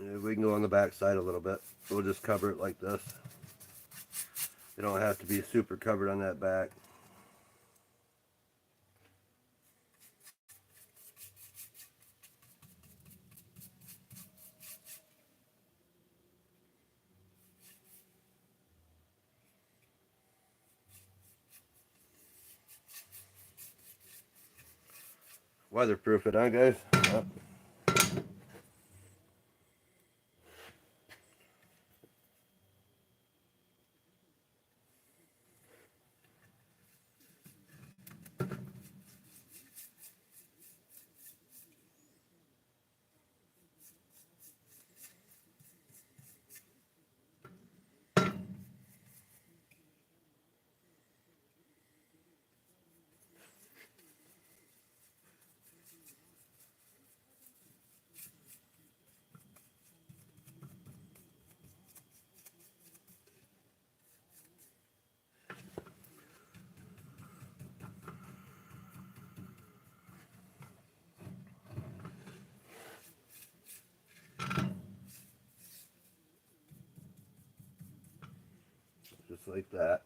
Yeah, we can go on the back side a little bit. We'll just cover it like this. You don't have to be super covered on that back. Weatherproof it, huh, guys? Yep. Just like that.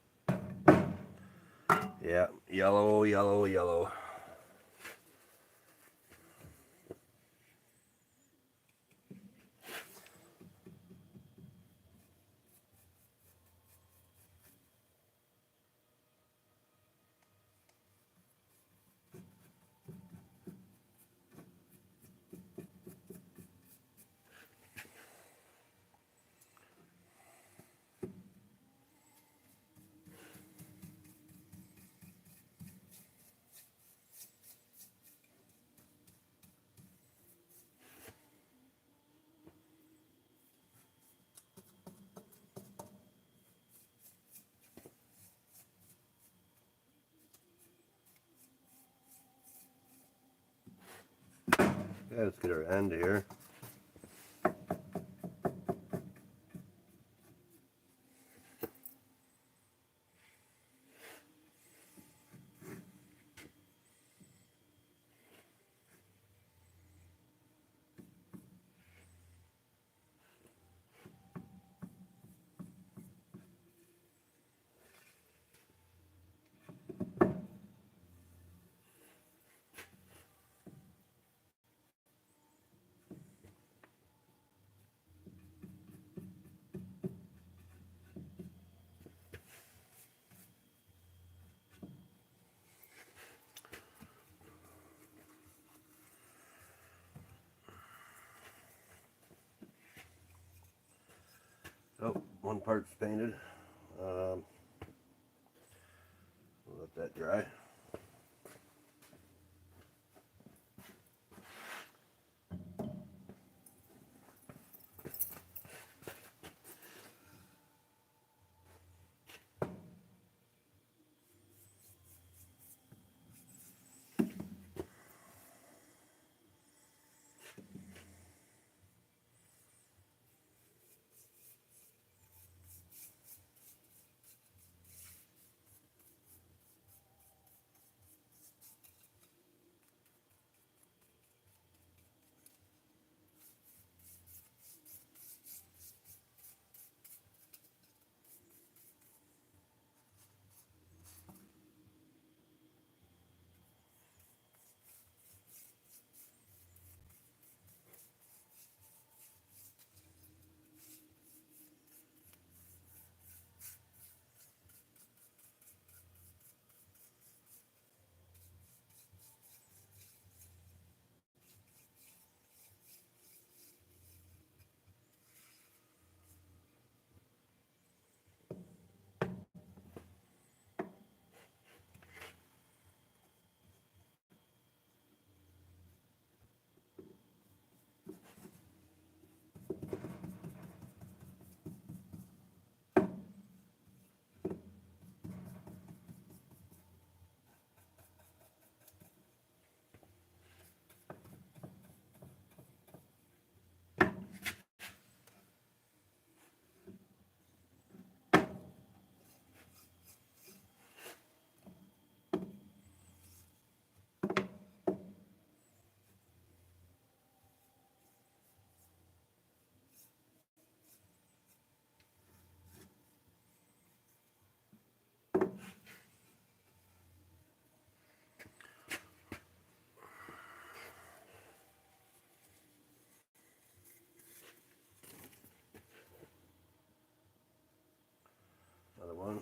Yeah, yellow, yellow, yellow. Okay, let's get our end here. Oh, one part's painted. We'll let that dry. one.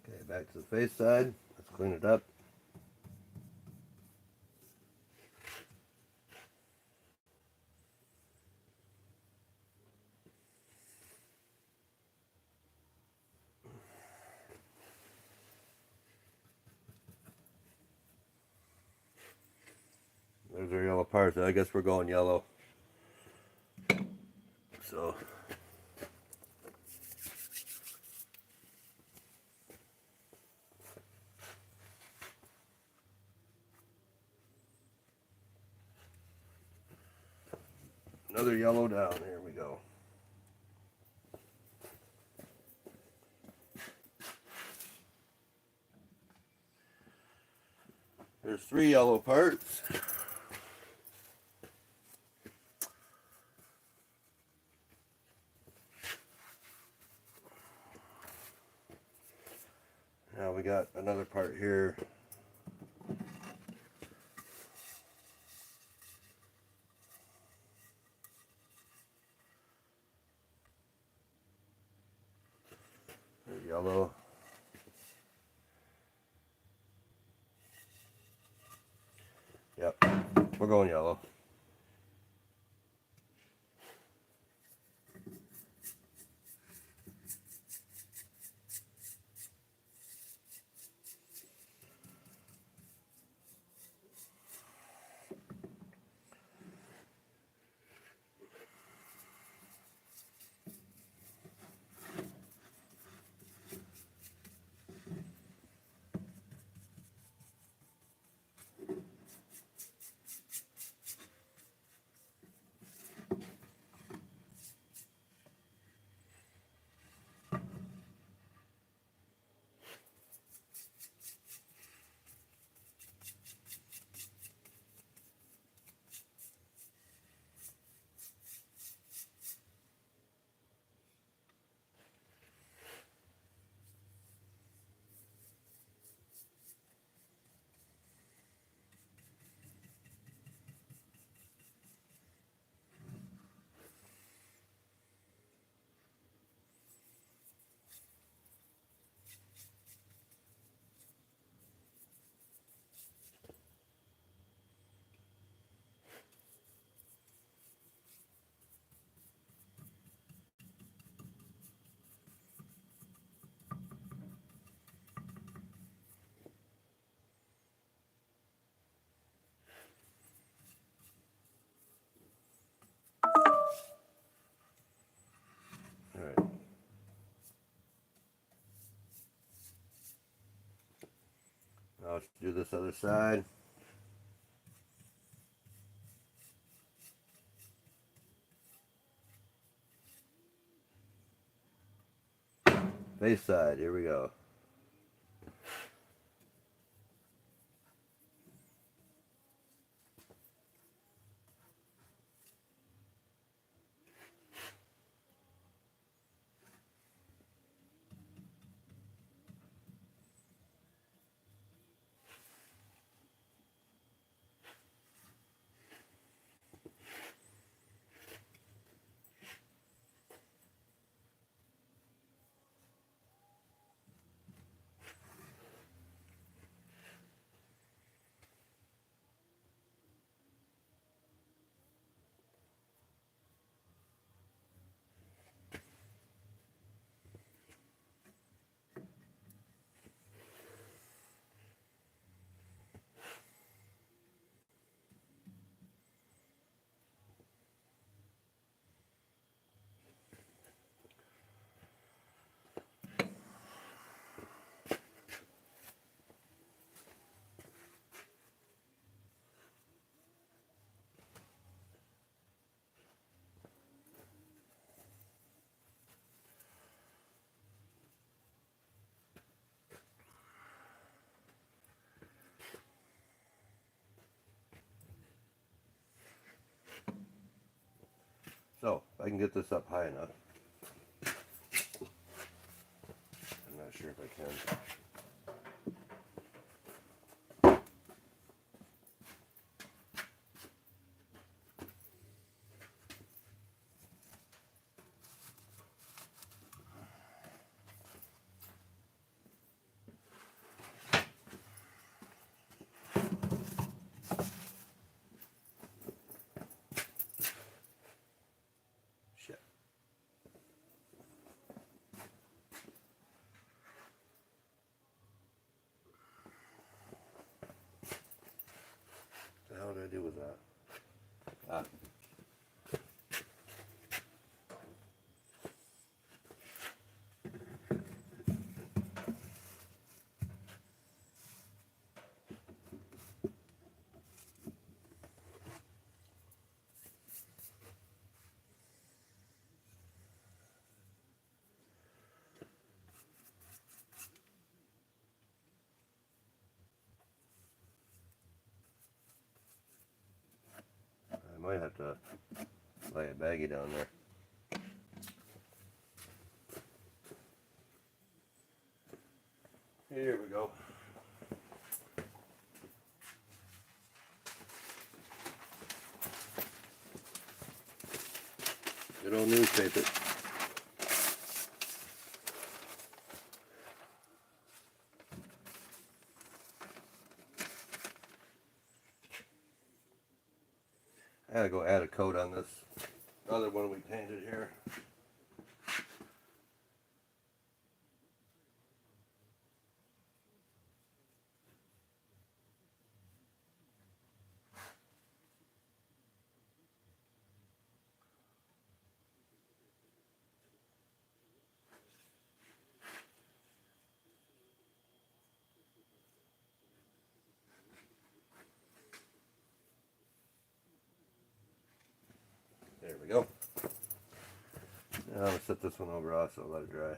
Okay, back to the face side. Let's clean it up. There's our yellow parts. I guess we're going yellow. So another yellow down. Here we go. There's 3 yellow parts. Now we got another part here. There's yellow. Yep, we're going yellow. All right. Now let's do this other side. Face side, here we go. I can get this up high enough. I'm not sure if I can. Shit. What the hell did I do with that? Ah. I might have to lay a baggie down there. Here we go. Good old newspaper. I gotta go add a coat on this other one we painted here. There we go. Now I'm gonna set this one over also, let it dry.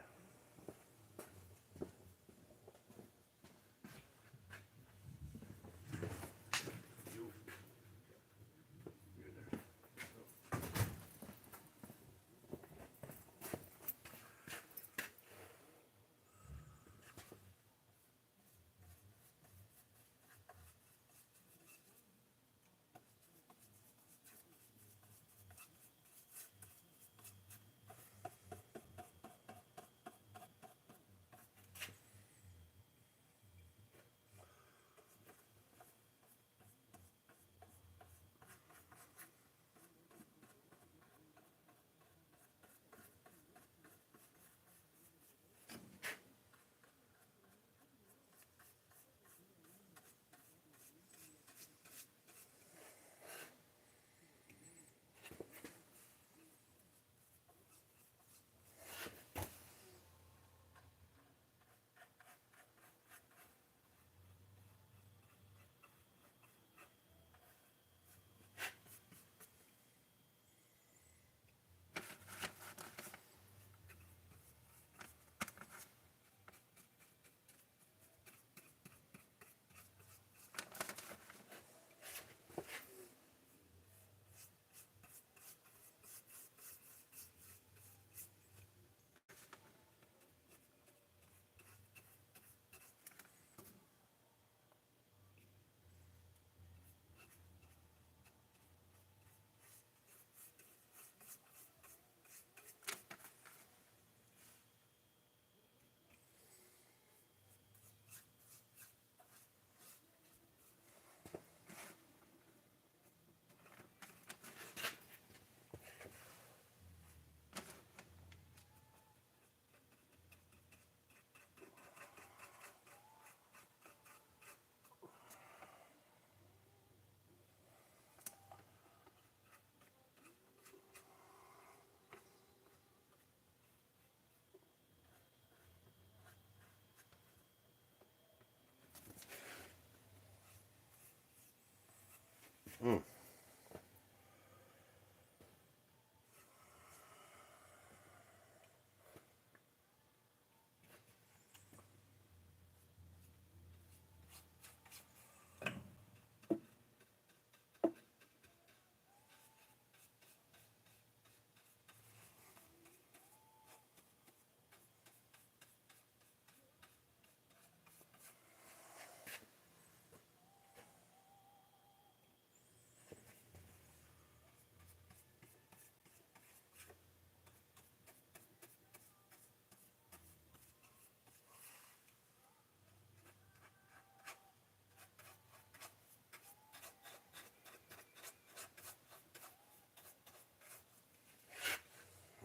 Hmm.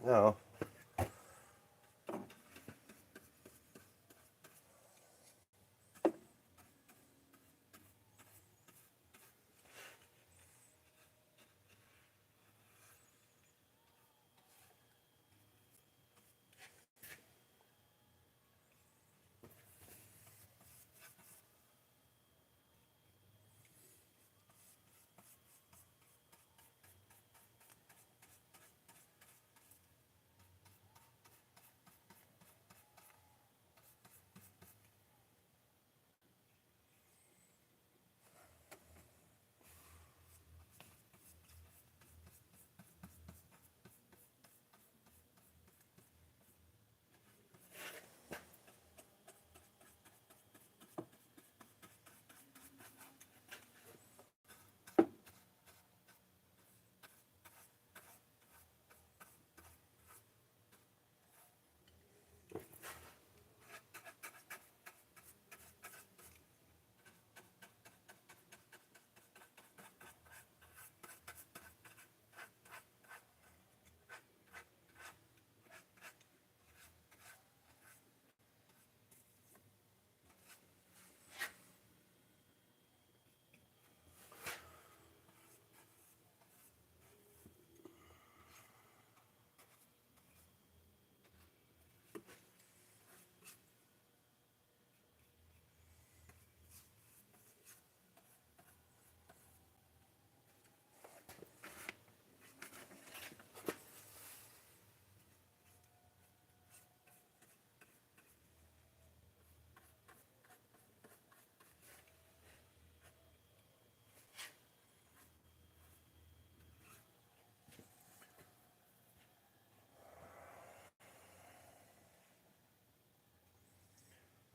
now.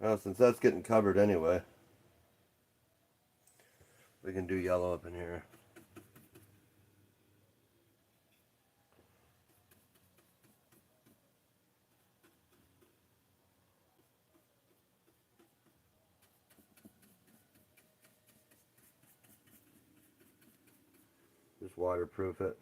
Well, since that's getting covered anyway, we can do yellow up in here. Just waterproof it.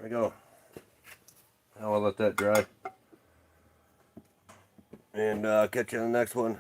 There we go. Now I'll let that dry. And catch you on the next one.